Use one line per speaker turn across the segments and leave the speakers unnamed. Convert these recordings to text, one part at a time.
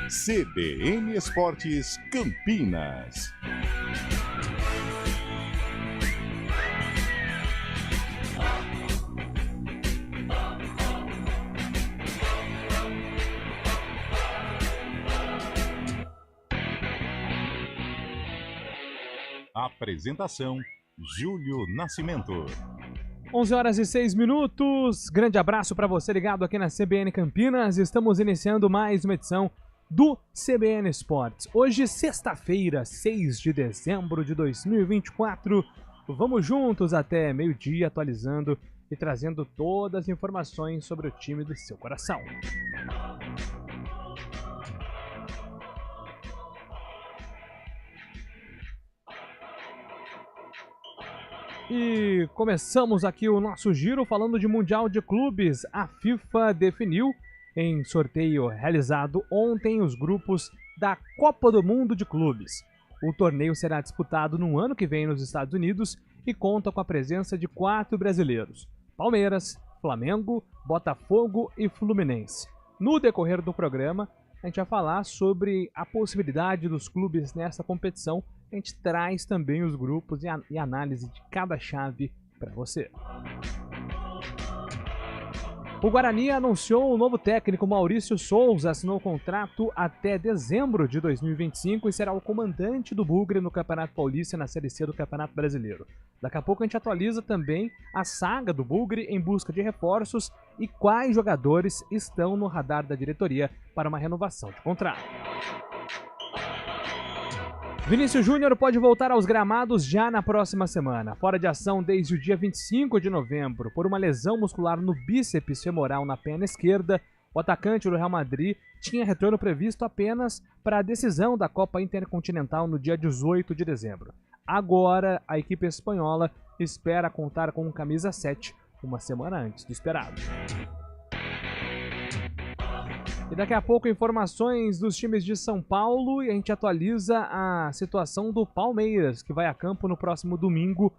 CBN Esportes Campinas. Apresentação: Júlio Nascimento.
11 horas e 6 minutos. Grande abraço para você ligado aqui na CBN Campinas. Estamos iniciando mais uma edição do CBN Esportes. Hoje, sexta-feira, 6 de dezembro de 2024. Vamos juntos até meio-dia atualizando e trazendo todas as informações sobre o time do seu coração. E começamos aqui o nosso giro falando de Mundial de Clubes. A FIFA definiu, em sorteio realizado ontem, os grupos da Copa do Mundo de Clubes. O torneio será disputado no ano que vem nos Estados Unidos e conta com a presença de 4 brasileiros: Palmeiras, Flamengo, Botafogo e Fluminense. No decorrer do programa, a gente vai falar sobre a possibilidade dos clubes nessa competição. A gente traz também os grupos e análise de cada chave para você. O Guarani anunciou o novo técnico. Maurício Souza assinou contrato até dezembro de 2025 e será o comandante do Bugre no Campeonato Paulista e na Série C do Campeonato Brasileiro. Daqui a pouco a gente atualiza também a saga do Bugre em busca de reforços e quais jogadores estão no radar da diretoria para uma renovação de contrato. Vinícius Júnior pode voltar aos gramados já na próxima semana. Fora de ação desde o dia 25 de novembro por uma lesão muscular no bíceps femoral na perna esquerda, o atacante do Real Madrid tinha retorno previsto apenas para a decisão da Copa Intercontinental no dia 18 de dezembro. Agora, a equipe espanhola espera contar com camisa 7 uma semana antes do esperado. E daqui a pouco informações dos times de São Paulo e a gente atualiza a situação do Palmeiras, que vai a campo no próximo domingo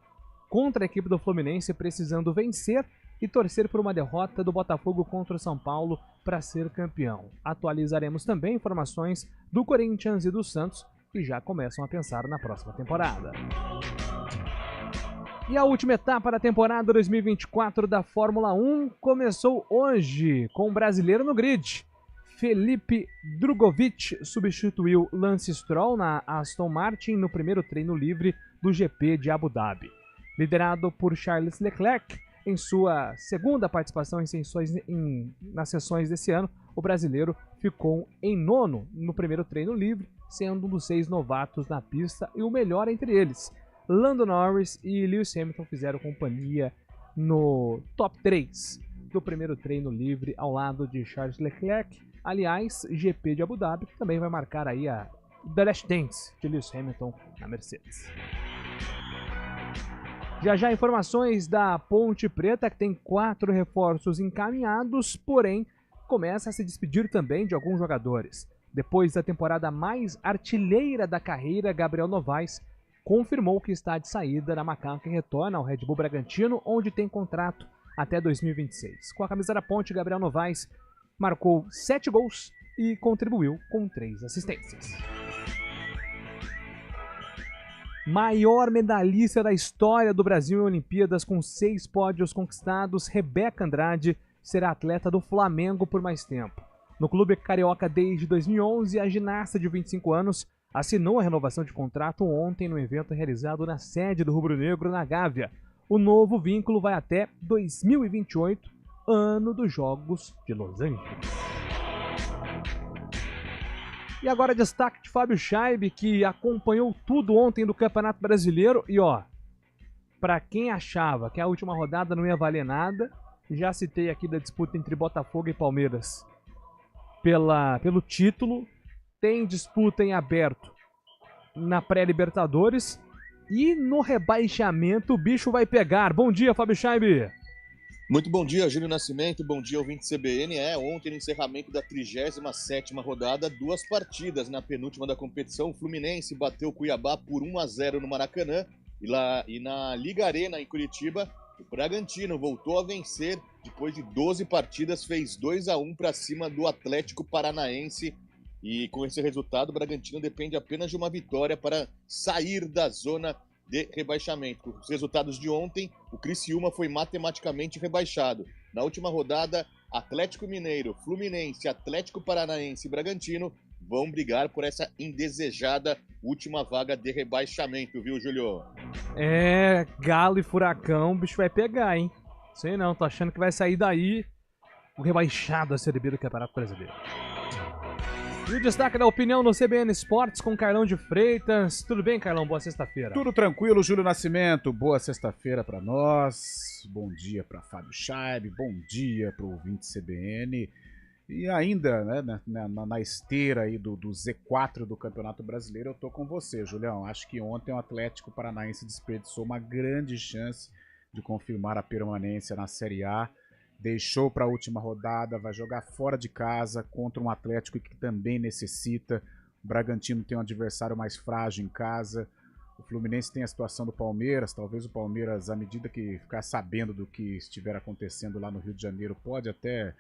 contra a equipe do Fluminense, precisando vencer e torcer por uma derrota do Botafogo contra o São Paulo para ser campeão. Atualizaremos também informações do Corinthians e do Santos, que já começam a pensar na próxima temporada. E a última etapa da temporada 2024 da Fórmula 1 começou hoje, com um brasileiro no grid. Felipe Drugovich substituiu Lance Stroll na Aston Martin no primeiro treino livre do GP de Abu Dhabi. Liderado por Charles Leclerc, em sua segunda participação nas sessões desse ano, o brasileiro ficou em nono no primeiro treino livre, sendo um dos 6 novatos na pista e o melhor entre eles. Lando Norris e Lewis Hamilton fizeram companhia no top 3 do primeiro treino livre ao lado de Charles Leclerc. Aliás, GP de Abu Dhabi, que também vai marcar aí a The Last Dance de Lewis Hamilton na Mercedes. Já informações da Ponte Preta, que tem 4 reforços encaminhados, porém começa a se despedir também de alguns jogadores. Depois da temporada mais artilheira da carreira, Gabriel Novaes confirmou que está de saída da Macaca e retorna ao Red Bull Bragantino, onde tem contrato até 2026. Com a camisa da Ponte, Gabriel Novaes marcou 7 gols e contribuiu com 3 assistências. Maior medalhista da história do Brasil em Olimpíadas, com 6 pódios conquistados, Rebeca Andrade será atleta do Flamengo por mais tempo. No clube carioca desde 2011, a ginasta de 25 anos assinou a renovação de contrato ontem no evento realizado na sede do Rubro Negro, na Gávea. O novo vínculo vai até 2028, ano dos Jogos de Los Angeles. E agora destaque de Fábio Scheibe, que acompanhou tudo ontem do Campeonato Brasileiro. E para quem achava que a última rodada não ia valer nada, já citei aqui da disputa entre Botafogo e Palmeiras pelo título. Tem disputa em aberto na pré-Libertadores e no rebaixamento o bicho vai pegar. Bom dia, Fábio Scheibe.
Muito bom dia, Júlio Nascimento, bom dia, ouvinte CBN. Ontem, no encerramento da 37ª rodada, 2 partidas na penúltima da competição. O Fluminense bateu o Cuiabá por 1-0 no Maracanã. E na Liga Arena, em Curitiba, o Bragantino voltou a vencer. Depois de 12 partidas, fez 2-1 para cima do Atlético Paranaense E com esse resultado, o Bragantino depende apenas de uma vitória para sair da zona de rebaixamento. Com os resultados de ontem, o Criciúma foi matematicamente rebaixado. Na última rodada, Atlético Mineiro, Fluminense, Atlético Paranaense e Bragantino vão brigar por essa indesejada última vaga de rebaixamento, viu, Júlio?
Galo e Furacão, o bicho vai pegar, hein? Sei não, tô achando que vai sair daí o rebaixado da Série B do Campeonato Brasileiro. E o destaque da opinião no CBN Esportes com Carlão de Freitas. Tudo bem, Carlão? Boa sexta-feira.
Tudo tranquilo, Júlio Nascimento. Boa sexta-feira pra nós. Bom dia pra Fábio Scheib. Bom dia pro ouvinte CBN. E ainda, né, na esteira aí do Z4 do Campeonato Brasileiro, eu tô com você, Julião. Acho que ontem o Atlético Paranaense desperdiçou uma grande chance de confirmar a permanência na Série A. Deixou para a última rodada, vai jogar fora de casa contra um Atlético que também necessita. O Bragantino tem um adversário mais frágil em casa. O Fluminense tem a situação do Palmeiras. Talvez o Palmeiras, à medida que ficar sabendo do que estiver acontecendo lá no Rio de Janeiro, pode até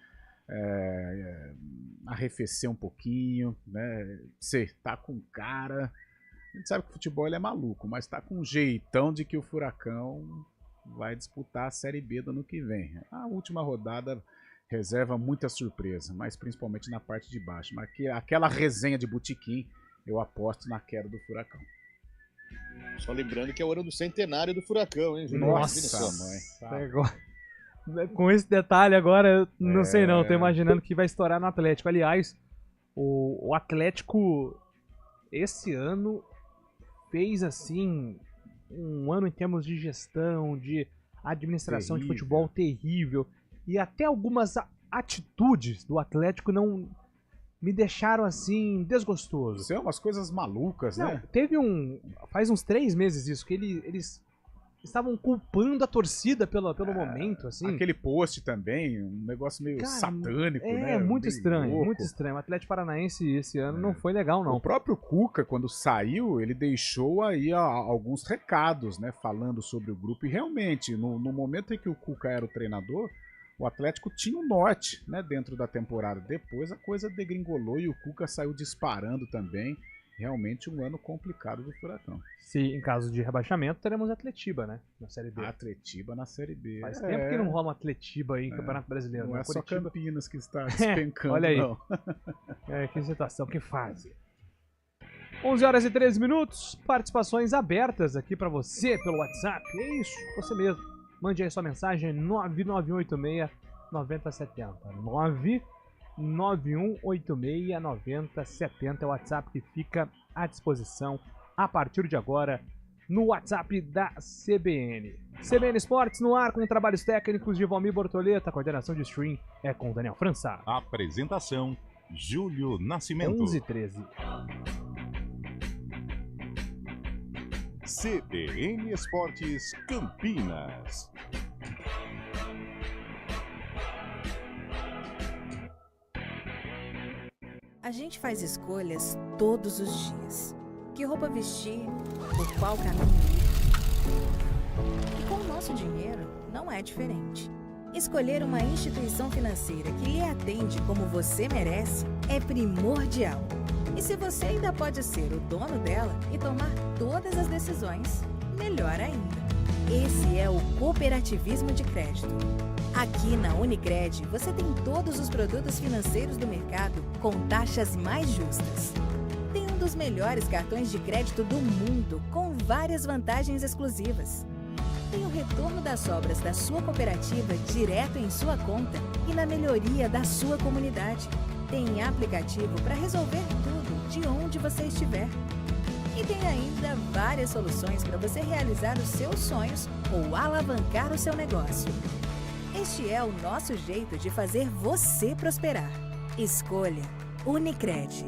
arrefecer um pouquinho, né? Você tá com cara... A gente sabe que o futebol ele é maluco, mas tá com um jeitão de que o Furacão vai disputar a Série B do ano que vem. A última rodada reserva muita surpresa, mas principalmente na parte de baixo. Mas aquela resenha de botequim, eu aposto na queda do Furacão.
Só lembrando que é o ano do centenário do Furacão, hein, Júlio?
Nossa, mãe.
Com esse detalhe agora, eu não sei não, tô imaginando que vai estourar no Atlético. Aliás, o Atlético esse ano fez assim um ano em termos de gestão, de administração de futebol terrível. E até algumas atitudes do Atlético não me deixaram assim desgostoso.
São umas coisas malucas, né?
Teve faz uns 3 meses isso, que eles estavam culpando a torcida pelo momento, assim.
Aquele post também, um negócio meio satânico, né?
Muito
meio
estranho,
louco.
muito estranho. O Atlético Paranaense esse ano não foi legal, não.
O próprio Cuca, quando saiu, ele deixou aí alguns recados, né? Falando sobre o grupo. E realmente, no momento em que o Cuca era o treinador, o Atlético tinha um norte, né? Dentro da temporada. Depois a coisa degringolou e o Cuca saiu disparando também. Realmente um ano complicado do Furacão.
Se em caso de rebaixamento, teremos Atletiba, né? Na Série B.
Atletiba na Série B.
Faz tempo que não rola um Atletiba aí em Campeonato Brasileiro.
Não é só
Curitiba.
Campinas que está despencando,
olha aí.
não.
Que situação, que fase. 11h13, participações abertas aqui pra você pelo WhatsApp. É isso, você mesmo. Mande aí sua mensagem 99186-9070. 99186-9070 é o WhatsApp que fica à disposição a partir de agora no WhatsApp da CBN. CBN Esportes no ar com trabalhos técnicos de Valmir Bortoleta, coordenação de stream é com Daniel França.
Apresentação, Júlio Nascimento.
11h13.
CBN Esportes Campinas.
A gente faz escolhas todos os dias. Que roupa vestir, por qual caminho ir. E com o nosso dinheiro, não é diferente. Escolher uma instituição financeira que lhe atende como você merece é primordial. E se você ainda pode ser o dono dela e tomar todas as decisões, melhor ainda. Esse é o cooperativismo de crédito. Aqui na Unicred, você tem todos os produtos financeiros do mercado com taxas mais justas. Tem um dos melhores cartões de crédito do mundo, com várias vantagens exclusivas. Tem o retorno das sobras da sua cooperativa direto em sua conta e na melhoria da sua comunidade. Tem aplicativo para resolver tudo de onde você estiver. E tem ainda várias soluções para você realizar os seus sonhos ou alavancar o seu negócio. Este é o nosso jeito de fazer você prosperar. Escolha Unicred.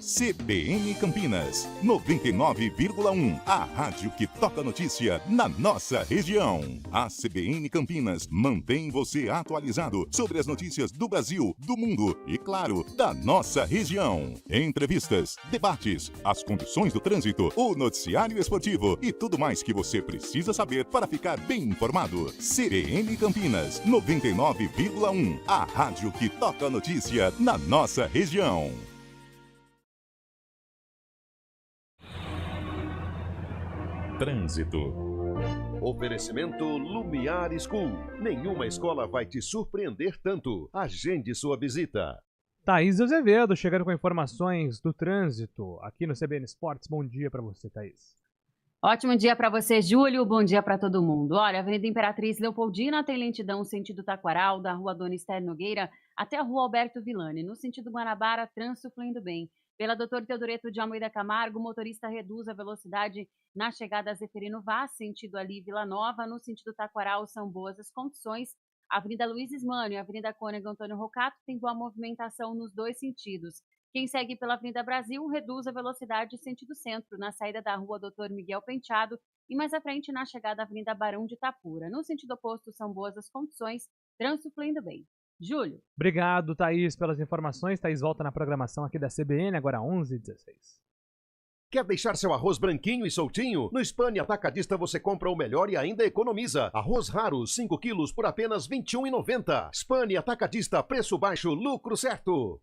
CBN Campinas, 99,1. A rádio que toca notícia na nossa região. A CBN Campinas mantém você atualizado sobre as notícias do Brasil, do mundo e, claro, da nossa região. Entrevistas, debates, as condições do trânsito, o noticiário esportivo e tudo mais que você precisa saber para ficar bem informado. CBN Campinas, 99,1. A rádio que toca notícia na nossa região. Trânsito.
Oferecimento Lumiar School. Nenhuma escola vai te surpreender tanto. Agende sua visita.
Thaís Azevedo chegando com informações do trânsito aqui no CBN Esportes. Bom dia para você, Thaís.
Ótimo dia para você, Júlio. Bom dia para todo mundo. Olha, a Avenida Imperatriz Leopoldina tem lentidão sentido Taquaral, da Rua Dona Esther Nogueira até a Rua Alberto Villani. No sentido Guanabara, trânsito fluindo bem. Pela Dr. Teodoreto de Almeida Camargo, o motorista reduz a velocidade na chegada a Zeferino Vaz, sentido ali Vila Nova. No sentido Taquaral, são boas as condições. A Avenida Luiz Ismânio e a Avenida Cônego Antônio Rocato tem boa movimentação nos dois sentidos. Quem segue pela Avenida Brasil reduz a velocidade sentido centro, na saída da Rua Dr. Miguel Penteado e mais à frente na chegada à Avenida Barão de Itapura. No sentido oposto, são boas as condições, trânsito fluindo bem. Júlio.
Obrigado, Thaís, pelas informações. Thaís volta na programação aqui da CBN, agora 11h16.
Quer deixar seu arroz branquinho e soltinho? No Spani Atacadista você compra o melhor e ainda economiza. Arroz raro, 5 quilos por apenas R$ 21,90. Spani Atacadista, preço baixo, lucro certo.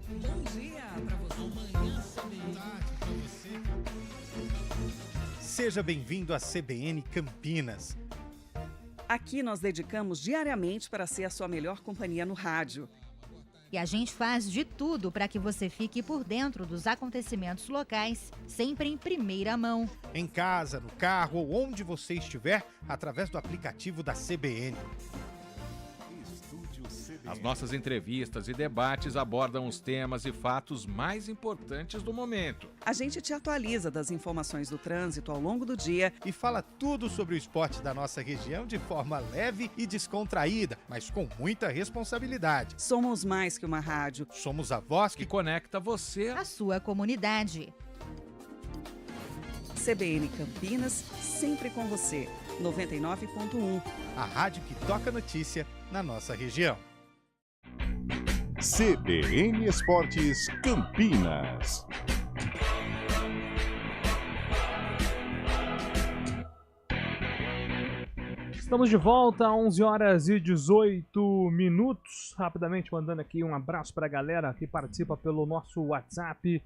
Bom dia para você. Amanhã, tarde para você. Seja bem-vindo à CBN Campinas.
Aqui nós dedicamos diariamente para ser a sua melhor companhia no rádio.
E a gente faz de tudo para que você fique por dentro dos acontecimentos locais, sempre em primeira mão.
Em casa, no carro ou onde você estiver, através do aplicativo da CBN.
As nossas entrevistas e debates abordam os temas e fatos mais importantes do momento.
A gente te atualiza das informações do trânsito ao longo do dia
e fala tudo sobre o esporte da nossa região de forma leve e descontraída, mas com muita responsabilidade.
Somos mais que uma rádio.
Somos a voz
que conecta você
à sua comunidade.
CBN Campinas, sempre com você. 99,1.
A rádio que toca notícia na nossa região.
CBN Esportes Campinas.
Estamos de volta, 11h18. Rapidamente mandando aqui um abraço para a galera que participa pelo nosso WhatsApp.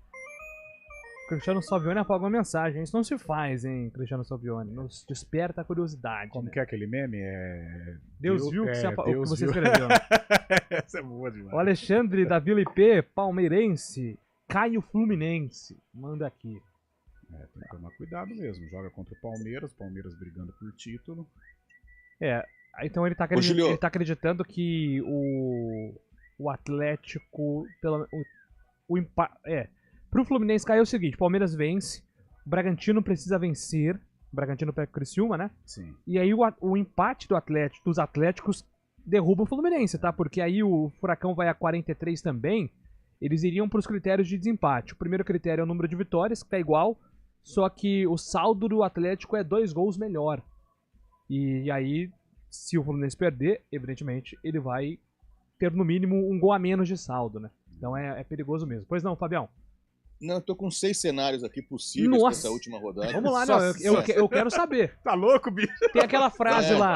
Cristiano Salvione apagou a mensagem. Isso não se faz, hein, Cristiano Salvione? Nos desperta a curiosidade.
Como
né?
que é aquele meme?
Deus viu o que
Deus
você
viu.
escreveu.
Essa é boa demais.
O Alexandre da Vila IP, palmeirense. Caio Fluminense. Manda aqui.
Tem que tomar cuidado mesmo. Joga contra o Palmeiras brigando por título.
Então ele tá acreditando que o Atlético... Pro Fluminense cair é o seguinte, o Palmeiras vence, o Bragantino precisa vencer, o Bragantino pega o Criciúma, né?
Sim.
E aí o empate dos Atléticos derruba o Fluminense, tá? Porque aí o Furacão vai a 43 também, eles iriam pros critérios de desempate. O primeiro critério é o número de vitórias, que tá igual, só que o saldo do Atlético é 2 gols melhor. E aí, se o Fluminense perder, evidentemente, ele vai ter no mínimo um gol a menos de saldo, né? Então é perigoso mesmo. Pois não, Fabião?
Não, eu tô com 6 cenários aqui possíveis para essa última rodada.
Vamos lá, eu quero saber.
Tá louco, bicho?
Tem aquela frase lá.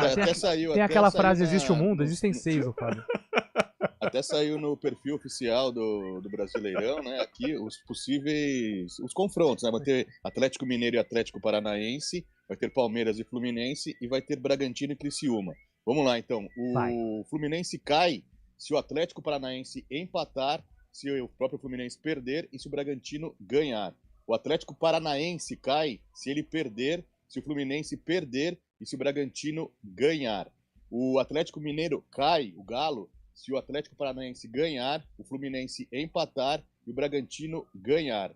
Tem aquela frase, existe o mundo? Existem 6, Fábio.
Até saiu no perfil oficial do Brasileirão, né? Aqui os possíveis... Os confrontos, né? Vai ter Atlético Mineiro e Atlético Paranaense, vai ter Palmeiras e Fluminense e vai ter Bragantino e Criciúma. Vamos lá, então. O Fluminense cai se o Atlético Paranaense empatar, se o próprio Fluminense perder e se o Bragantino ganhar. O Atlético Paranaense cai se ele perder, se o Fluminense perder e se o Bragantino ganhar. O Atlético Mineiro cai, o Galo, se o Atlético Paranaense ganhar, o Fluminense empatar e o Bragantino ganhar.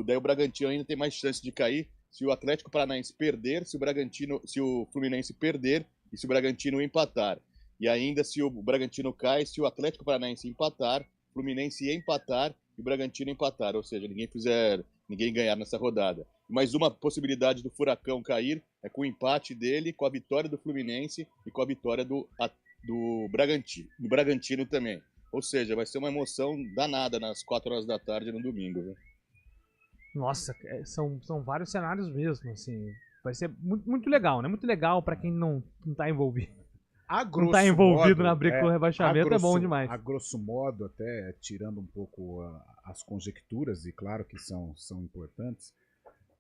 Daí o Bragantino ainda tem mais chance de cair se o Atlético Paranaense perder, se o Fluminense perder e se o Bragantino empatar. E ainda se o Bragantino cai, se o Atlético Paranaense empatar, Fluminense empatar e o Bragantino empatar, ou seja, ninguém ganhar nessa rodada. Mais uma possibilidade do Furacão cair é com o empate dele, com a vitória do Fluminense e com a vitória do Bragantino também. Ou seja, vai ser uma emoção danada nas 4 horas da tarde no domingo. Viu?
Nossa, são vários cenários mesmo, assim. Vai ser muito, muito legal, né? Muito legal pra quem não tá envolvido. Não tá envolvido na briga com o rebaixamento, é bom demais.
A grosso modo, até tirando um pouco as conjecturas, e claro que são importantes,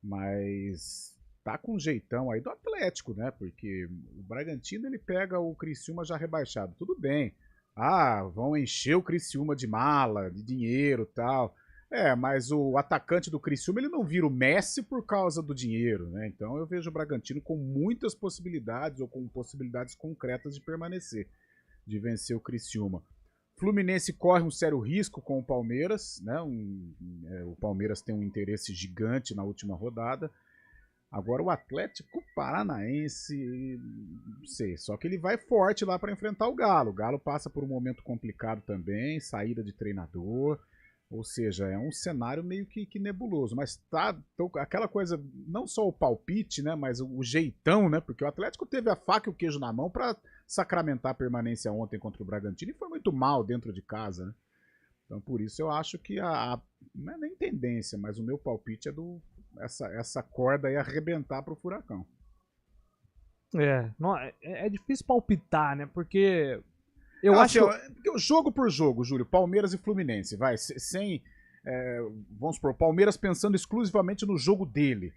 mas tá com um jeitão aí do Atlético, né? Porque o Bragantino, ele pega o Criciúma já rebaixado. Tudo bem. Vão encher o Criciúma de mala, de dinheiro e tal. Mas o atacante do Criciúma, ele não vira o Messi por causa do dinheiro, né? Então eu vejo o Bragantino com muitas possibilidades, ou com possibilidades concretas de permanecer, de vencer o Criciúma. Fluminense corre um sério risco com o Palmeiras, né? O Palmeiras tem um interesse gigante na última rodada. Agora o Atlético Paranaense, não sei, só que ele vai forte lá para enfrentar o Galo. O Galo passa por um momento complicado também, saída de treinador. Ou seja, é um cenário meio que nebuloso, mas aquela coisa, não só o palpite, né, mas o jeitão, né, porque o Atlético teve a faca e o queijo na mão para sacramentar a permanência ontem contra o Bragantino e foi muito mal dentro de casa, né? Então por isso eu acho que não é nem tendência, mas o meu palpite é essa corda aí arrebentar pro Furacão.
É difícil palpitar, né, porque... Eu acho
que jogo por jogo, Júlio, Palmeiras e Fluminense, vai, vamos supor, Palmeiras pensando exclusivamente no jogo dele.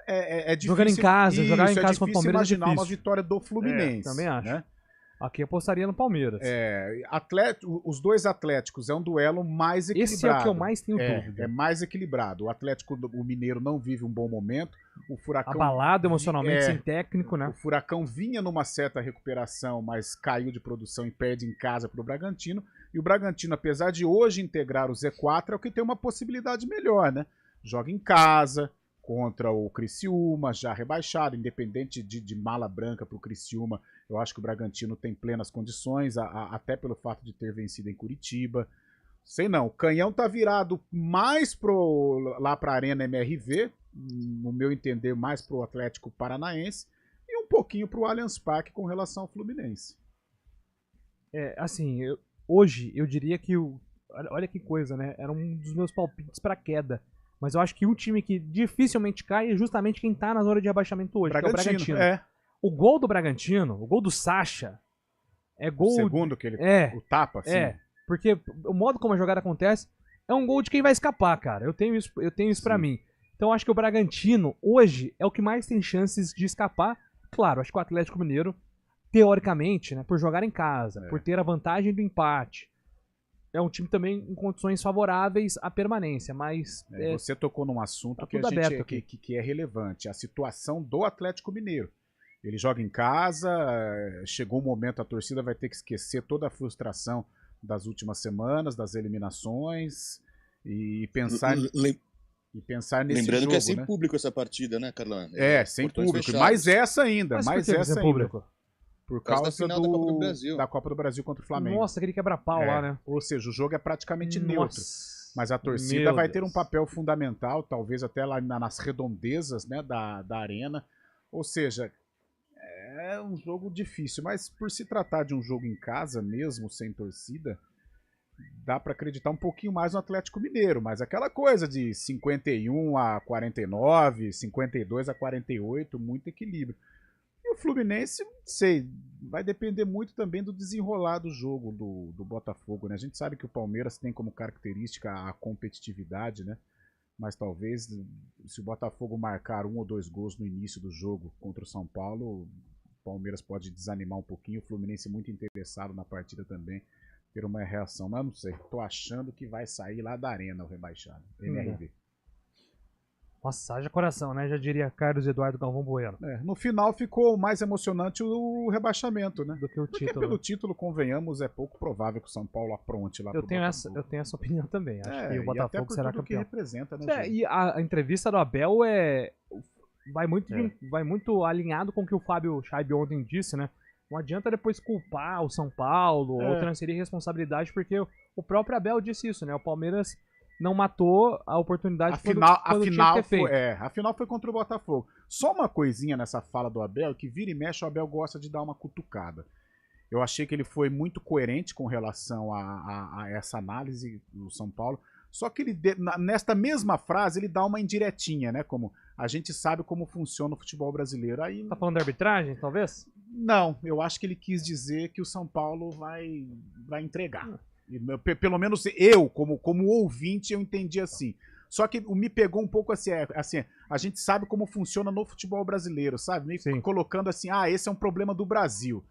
É difícil.
Jogando em casa, jogar em casa contra o Palmeiras
imaginar uma vitória do Fluminense.
Também acho.
Né?
Aqui apostaria no Palmeiras.
Os dois Atléticos é um duelo mais equilibrado.
Esse é o que eu mais tenho dúvida.
É mais equilibrado. O Mineiro não vive um bom momento. O Furacão
abalado emocionalmente, sem técnico, né?
O Furacão vinha numa certa recuperação, mas caiu de produção e perde em casa para o Bragantino. E o Bragantino, apesar de hoje integrar o Z4, é o que tem uma possibilidade melhor, né? Joga em casa contra o Criciúma, já rebaixado, independente de mala branca para o Criciúma. Eu acho que o Bragantino tem plenas condições, até pelo fato de ter vencido em Curitiba. Sei não, o Canhão tá virado mais lá para a Arena MRV, no meu entender, mais pro Atlético Paranaense, e um pouquinho pro Allianz Parque com relação ao Fluminense.
Hoje eu diria que olha que coisa, né? Era um dos meus palpites para queda. Mas eu acho que um time que dificilmente cai é justamente quem tá na zona de rebaixamento hoje, que é o Bragantino. O gol do Bragantino, o gol do Sacha, é gol...
O segundo que ele... O tapa, assim.
Porque o modo como a jogada acontece é um gol de quem vai escapar, cara. Eu tenho isso pra mim. Então eu acho que o Bragantino, hoje, é o que mais tem chances de escapar. Claro, acho que o Atlético Mineiro, teoricamente, né, por jogar em casa, por ter a vantagem do empate, é um time também em condições favoráveis à permanência, mas...
Você tocou num assunto que é relevante, a situação do Atlético Mineiro. Ele joga em casa, chegou um momento, a torcida vai ter que esquecer toda a frustração das últimas semanas, das eliminações, e pensar nesse
Lembrando
jogo,
que é sem
né?
público essa partida, né, Carlão?
Sem público, mais essa ainda,
público?
Por causa
da
Copa do Brasil contra o Flamengo.
Nossa, aquele quebra-pau lá, né?
Ou seja, o jogo é praticamente neutro. Mas a torcida vai ter um papel fundamental, talvez até lá nas redondezas, né, da arena. Ou seja, é um jogo difícil, mas por se tratar de um jogo em casa mesmo, sem torcida, dá para acreditar um pouquinho mais no Atlético Mineiro, mas aquela coisa de 51-49, 52-48, muito equilíbrio. E o Fluminense, não sei, vai depender muito também do desenrolar do jogo do Botafogo, né? A gente sabe que o Palmeiras tem como característica a competitividade, né? Mas talvez, se o Botafogo marcar 1 ou 2 gols no início do jogo contra o São Paulo, o Palmeiras pode desanimar um pouquinho, o Fluminense muito interessado na partida também, ter uma reação. Mas não sei, tô achando que vai sair lá da Arena o rebaixado, MRV.
Nossa, haja coração, né? Já diria Carlos Eduardo Galvão Bueno.
No final ficou mais emocionante o rebaixamento, né?
Do que o título.
Porque pelo título, convenhamos, é pouco provável que o São Paulo apronte lá pro Botafogo.
Eu tenho essa opinião também. Acho que o Botafogo será campeão.
Que representa, né?
E a entrevista do Abel vai muito alinhado com o que o Fábio Scheib ontem disse, né? Não adianta depois culpar o São Paulo ou transferir responsabilidade, porque o próprio Abel disse isso, né? O Palmeiras não matou a oportunidade quando tinha que ter feito.
Afinal foi contra o Botafogo. Só uma coisinha nessa fala do Abel, que vira e mexe o Abel gosta de dar uma cutucada. Eu achei que ele foi muito coerente com relação a essa análise do São Paulo. Só que ele, nesta mesma frase, ele dá uma indiretinha, né? Como a gente sabe como funciona o futebol brasileiro. Aí,
tá falando de arbitragem, talvez?
Não, eu acho que ele quis dizer que o São Paulo vai entregar. Pelo menos eu, como ouvinte, eu entendi assim. Só que me pegou um pouco assim, a gente sabe como funciona no futebol brasileiro, sabe? Meio colocando assim, esse é um problema do Brasil.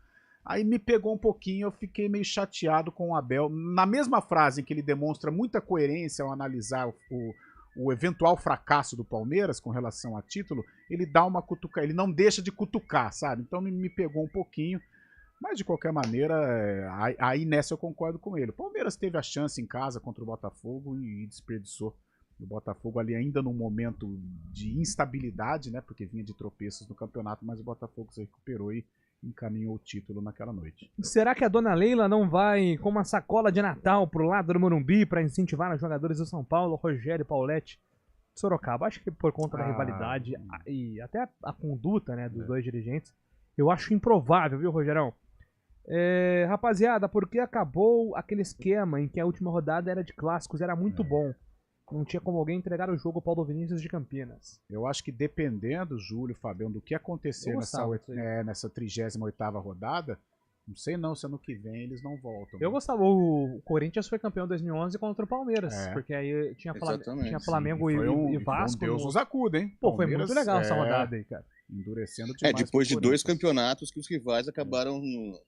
Aí me pegou um pouquinho, eu fiquei meio chateado com o Abel. Na mesma frase em que ele demonstra muita coerência ao analisar o eventual fracasso do Palmeiras com relação a título, ele dá uma cutucada, ele não deixa de cutucar, sabe? Então me pegou um pouquinho, mas de qualquer maneira, aí nessa eu concordo com ele. O Palmeiras teve a chance em casa contra o Botafogo e desperdiçou. O Botafogo ali ainda num momento de instabilidade, né? Porque vinha de tropeços no campeonato, mas o Botafogo se recuperou e encaminhou o título naquela noite.
Será que a dona Leila não vai com uma sacola de Natal pro lado do Morumbi para incentivar os jogadores do São Paulo, Rogério, Paulete, Sorocaba? Acho que por conta da rivalidade e até a conduta, né, dos dois dirigentes, eu acho improvável, viu, Rogerão? Rapaziada, porque acabou aquele esquema em que a última rodada era de clássicos, era muito bom. Não tinha como alguém entregar o jogo ao Paulo Vinícius de Campinas.
Eu acho que dependendo, Júlio, Fabião, do que acontecer nessa 38ª rodada, não sei não se ano que vem eles não voltam.
Eu gostava, o Corinthians foi campeão em 2011 contra o Palmeiras, porque aí tinha Flamengo e Vasco.
Deus nos acuda, hein?
Pô, foi muito legal essa rodada aí, cara.
Endurecendo demais.
Depois de 2 campeonatos que os rivais acabaram,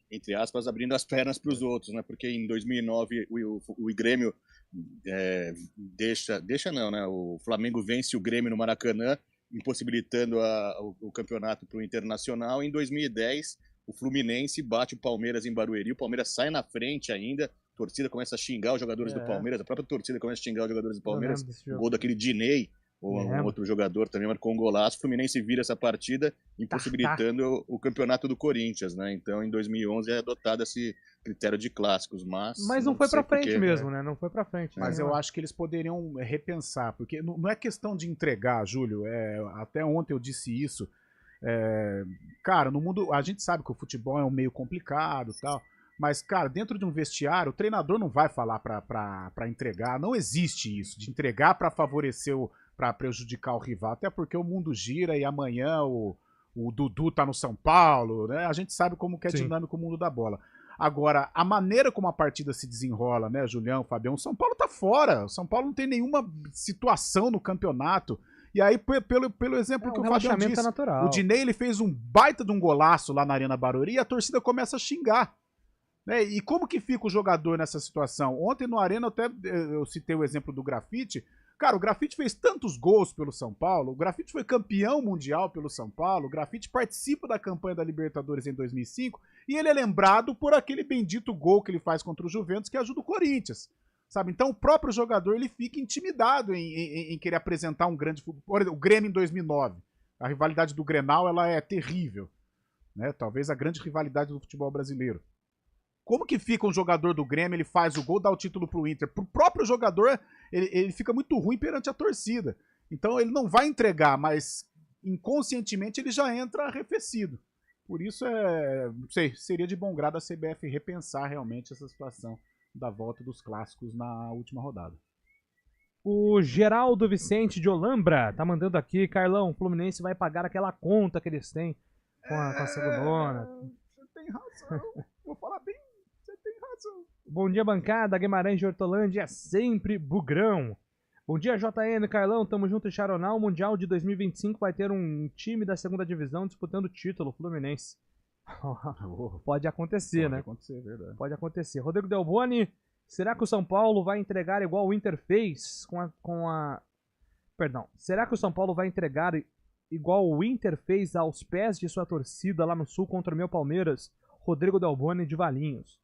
entre aspas, abrindo as pernas para os outros, né? Porque em 2009 o Grêmio o Flamengo vence o Grêmio no Maracanã, impossibilitando o campeonato para o Internacional. Em 2010, o Fluminense bate o Palmeiras em Barueri, o Palmeiras sai na frente ainda, a torcida começa a xingar os jogadores do Palmeiras, a própria torcida começa a xingar os jogadores do Palmeiras, o gol daquele Diney, ou um outro jogador também marcou um golaço. O Fluminense vira essa partida, impossibilitando o campeonato do Corinthians, né? Então, em 2011 é adotado esse critério de clássicos, mas
não foi pra frente mesmo, né? Não foi pra frente.
Mas eu acho que eles poderiam repensar, porque não é questão de entregar, Júlio. Até ontem eu disse isso. Cara, no mundo, a gente sabe que o futebol é um meio complicado e tal. Mas, cara, dentro de um vestiário, o treinador não vai falar pra entregar. Não existe isso, de entregar pra favorecer para prejudicar o rival, até porque o mundo gira e amanhã o Dudu tá no São Paulo, né? A gente sabe como que é dinâmico o mundo da bola. Agora, a maneira como a partida se desenrola, né, Julião, Fabião, o São Paulo tá fora, o São Paulo não tem nenhuma situação no campeonato, e aí pelo exemplo que o Fabião disse,
natural.
O Diney ele fez um baita de um golaço lá na Arena Barueri e a torcida começa a xingar. Né? E como que fica o jogador nessa situação? Ontem no Arena eu citei o exemplo do Grafite. Cara, o Grafite fez tantos gols pelo São Paulo, o Grafite foi campeão mundial pelo São Paulo, o Grafite participa da campanha da Libertadores em 2005 e ele é lembrado por aquele bendito gol que ele faz contra o Juventus que ajuda o Corinthians, sabe? Então o próprio jogador ele fica intimidado em querer apresentar um grande futebol. O Grêmio em 2009, a rivalidade do Grenal ela é terrível, né? Talvez a grande rivalidade do futebol brasileiro. Como que fica um jogador do Grêmio, ele faz o gol, dá o título pro Inter? Pro próprio jogador, ele fica muito ruim perante a torcida. Então ele não vai entregar, mas inconscientemente ele já entra arrefecido. Por isso, não sei, seria de bom grado a CBF repensar realmente essa situação da volta dos clássicos na última rodada.
O Geraldo Vicente de Olambra tá mandando aqui, Carlão, o Fluminense vai pagar aquela conta que eles têm com a segundona.
Você tem razão, vou falar bem.
Bom dia, bancada. Guimarães de Hortolândia, sempre bugrão. Bom dia, JN, Carlão. Tamo junto, Charonal. O Mundial de 2025 vai ter um time da segunda divisão disputando o título, Fluminense. Pode acontecer, né?
Pode acontecer, verdade.
Pode acontecer. Rodrigo Delboni, será que o São Paulo vai entregar igual o Inter fez Perdão. Será que o São Paulo vai entregar igual o Inter fez aos pés de sua torcida lá no Sul contra o meu Palmeiras? Rodrigo Delboni de Valinhos.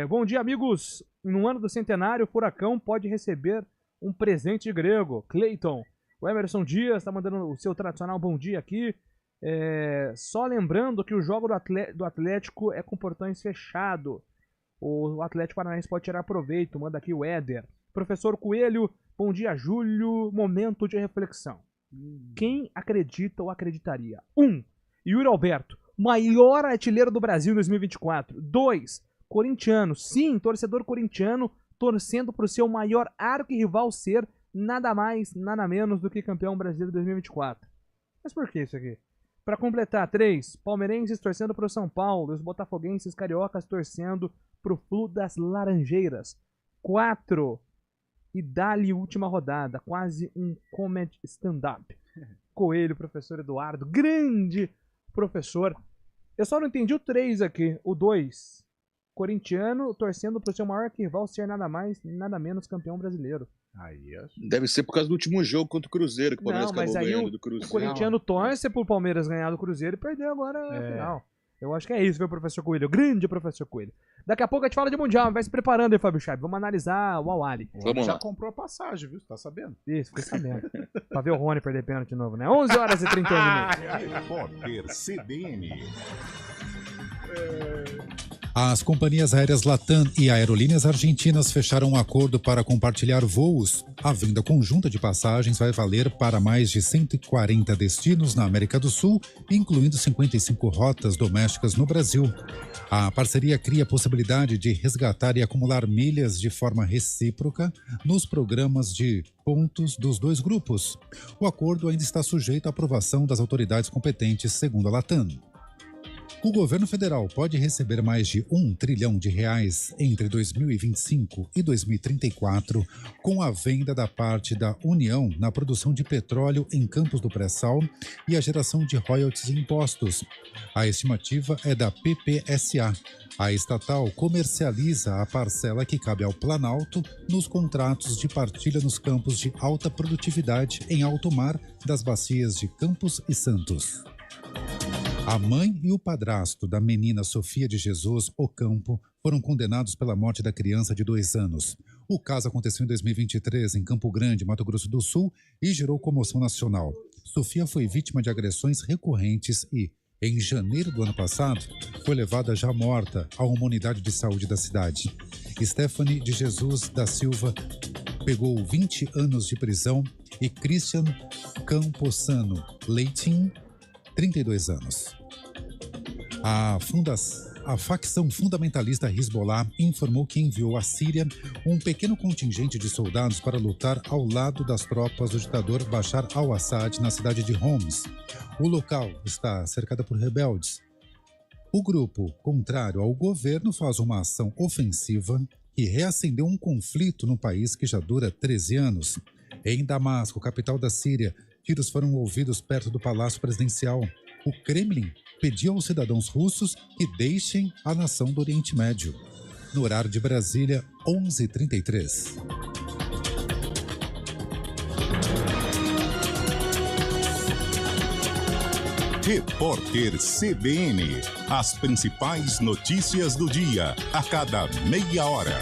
Bom dia, amigos. No ano do centenário, o Furacão pode receber um presente grego. Cleiton. O Emerson Dias está mandando o seu tradicional bom dia aqui. Só lembrando que o jogo do Atlético é com portões fechados. O Atlético Paranaense pode tirar proveito, manda aqui o Éder. Professor Coelho, bom dia, Júlio. Momento de reflexão. Quem acredita ou acreditaria? 1. Yuri Alberto, maior artilheiro do Brasil em 2024. 2. Corintiano, sim, torcedor corintiano, torcendo para o seu maior arquirrival ser nada mais, nada menos do que campeão brasileiro de 2024. Mas por que isso aqui? Para completar, 3. Palmeirenses torcendo para o São Paulo e os botafoguenses cariocas torcendo para o Flu das Laranjeiras. 4. E dali última rodada, quase um comedy stand-up. Coelho, professor Eduardo, grande professor. Eu só não entendi o 3 aqui, o 2. Corintiano torcendo para o seu maior rival ser nada mais, nada menos campeão brasileiro.
Deve ser por causa do último jogo contra o Cruzeiro, que o Palmeiras acabou ganhando do Cruzeiro.
O corintiano torce pro Palmeiras ganhar do Cruzeiro e perder agora na final. Eu acho que é isso, viu, professor Coelho? Grande professor Coelho. Daqui a pouco a gente fala de Mundial, vai se preparando aí, Fábio Chaib. Vamos analisar o Al-Ahly.
Já comprou a passagem, viu? Você tá sabendo?
Isso, fiquei sabendo. Pra ver o Rony perder pênalti de novo, né? 11 horas e 31 minutos.
Repórter CBN.
As companhias aéreas Latam e aerolíneas argentinas fecharam um acordo para compartilhar voos. A venda conjunta de passagens vai valer para mais de 140 destinos na América do Sul, incluindo 55 rotas domésticas no Brasil. A parceria cria a possibilidade de resgatar e acumular milhas de forma recíproca nos programas de pontos dos dois grupos. O acordo ainda está sujeito à aprovação das autoridades competentes, segundo a Latam. O governo federal pode receber mais de R$1 trilhão entre 2025 e 2034 com a venda da parte da União na produção de petróleo em Campos do Pré-Sal e a geração de royalties e impostos. A estimativa é da PPSA. A estatal comercializa a parcela que cabe ao Planalto nos contratos de partilha nos campos de alta produtividade em alto mar das bacias de Campos e Santos. A mãe e o padrasto da menina Sofia de Jesus Ocampo foram condenados pela morte da criança de 2 anos. O caso aconteceu em 2023 em Campo Grande, Mato Grosso do Sul, e gerou comoção nacional. Sofia foi vítima de agressões recorrentes e, em janeiro do ano passado, foi levada já morta a uma unidade de saúde da cidade. Stephanie de Jesus da Silva pegou 20 anos de prisão e Christian Camposano Leitinho, 32 anos. A facção fundamentalista Hezbollah informou que enviou à Síria um pequeno contingente de soldados para lutar ao lado das tropas do ditador Bashar al-Assad na cidade de Homs. O local está cercado por rebeldes. O grupo, contrário ao governo, faz uma ação ofensiva que reacendeu um conflito no país que já dura 13 anos. Em Damasco, capital da Síria, tiros foram ouvidos perto do Palácio Presidencial. O Kremlin pediu aos cidadãos russos que deixem a nação do Oriente Médio. No horário de Brasília, 11h33.
Repórter CBN. As principais notícias do dia, a cada meia hora.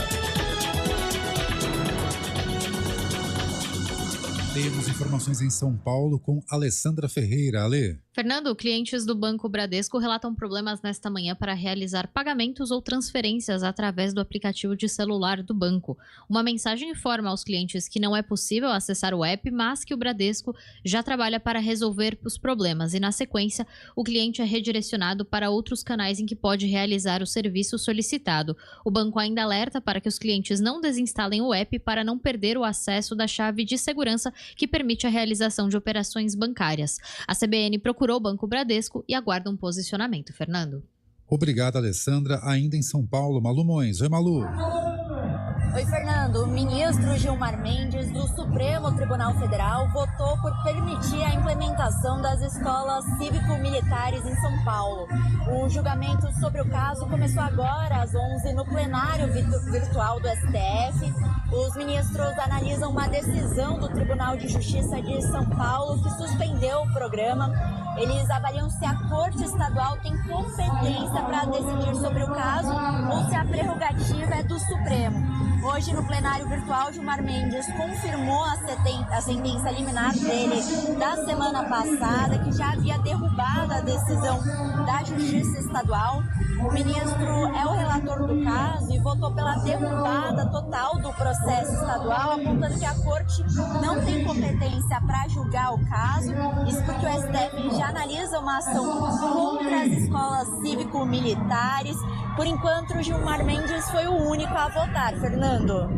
Temos informações em São Paulo com Alessandra Ferreira. Ale.
Fernando, clientes do Banco Bradesco relatam problemas nesta manhã para realizar pagamentos ou transferências através do aplicativo de celular do banco. Uma mensagem informa aos clientes que não é possível acessar o app, mas que o Bradesco já trabalha para resolver os problemas e, na sequência, o cliente é redirecionado para outros canais em que pode realizar o serviço solicitado. O banco ainda alerta para que os clientes não desinstalem o app para não perder o acesso da chave de segurança que permite a realização de operações bancárias. A CBN procurou o Banco Bradesco e aguarda um posicionamento. Fernando.
Obrigado, Alessandra. Ainda em São Paulo, Malu Mões. Oi, Malu.
Oi, Fernando. O ministro Gilmar Mendes, do Supremo Tribunal Federal, votou por permitir a implementação das escolas cívico-militares em São Paulo. O julgamento sobre o caso começou agora, às 11h, no plenário virtual do STF. Os ministros analisam uma decisão do Tribunal de Justiça de São Paulo que suspendeu o programa. Eles avaliam se a Corte Estadual tem competência para decidir sobre o caso ou se a prerrogativa é do Supremo. Hoje, no plenário virtual, Gilmar Mendes confirmou a sentença liminar dele da semana passada, que já havia derrubado a decisão da Justiça Estadual. O ministro é o relator do caso e votou pela derrubada total do processo estadual, apontando que a Corte não tem competência para julgar o caso. Isso porque o STF já analisa uma ação contra as escolas cívico-militares. Por enquanto, o Gilmar Mendes foi o único a votar. Fernando.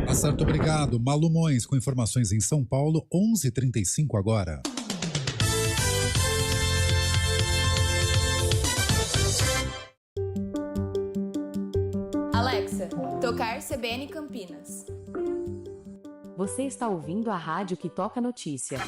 Tá certo, obrigado. Malumões com informações em São Paulo, 11h35 agora.
Alexa, tocar CBN Campinas.
Você está ouvindo a rádio que toca notícia.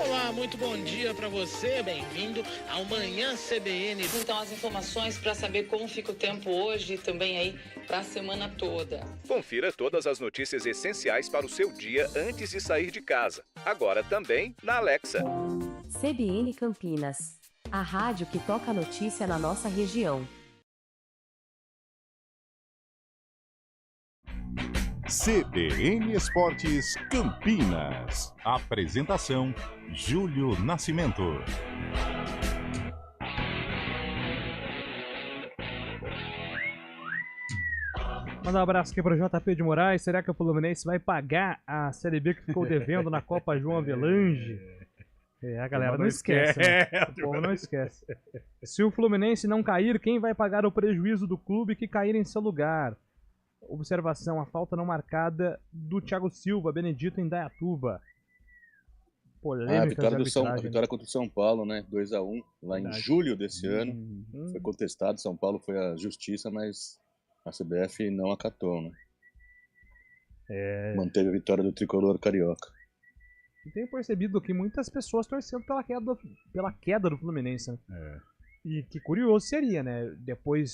Olá, muito bom dia para você, bem-vindo ao Manhã CBN.
Então, as informações para saber como fica o tempo hoje e também aí para a semana toda.
Confira todas as notícias essenciais para o seu dia antes de sair de casa. Agora também na Alexa.
CBN Campinas, a rádio que toca notícia na nossa região.
CBN Esportes Campinas. Apresentação: Júlio Nascimento.
Manda um abraço aqui para o JP de Moraes. Será que o Fluminense vai pagar a Série B que ficou devendo na Copa João Avelange? A galera não esquece, né? O povo não esquece. Se o Fluminense não cair, quem vai pagar o prejuízo do clube que cair em seu lugar? Observação, a falta não marcada do Thiago Silva, Benedito em Indaiatuba. Polêmica
a vitória contra o São Paulo, né? 2-1, lá em julho desse ano. Foi contestado, São Paulo foi à justiça, mas a CBF não acatou, né? Manteve a vitória do tricolor carioca.
Eu tenho percebido que muitas pessoas torcendo pela queda do Fluminense, né? E que curioso seria, né?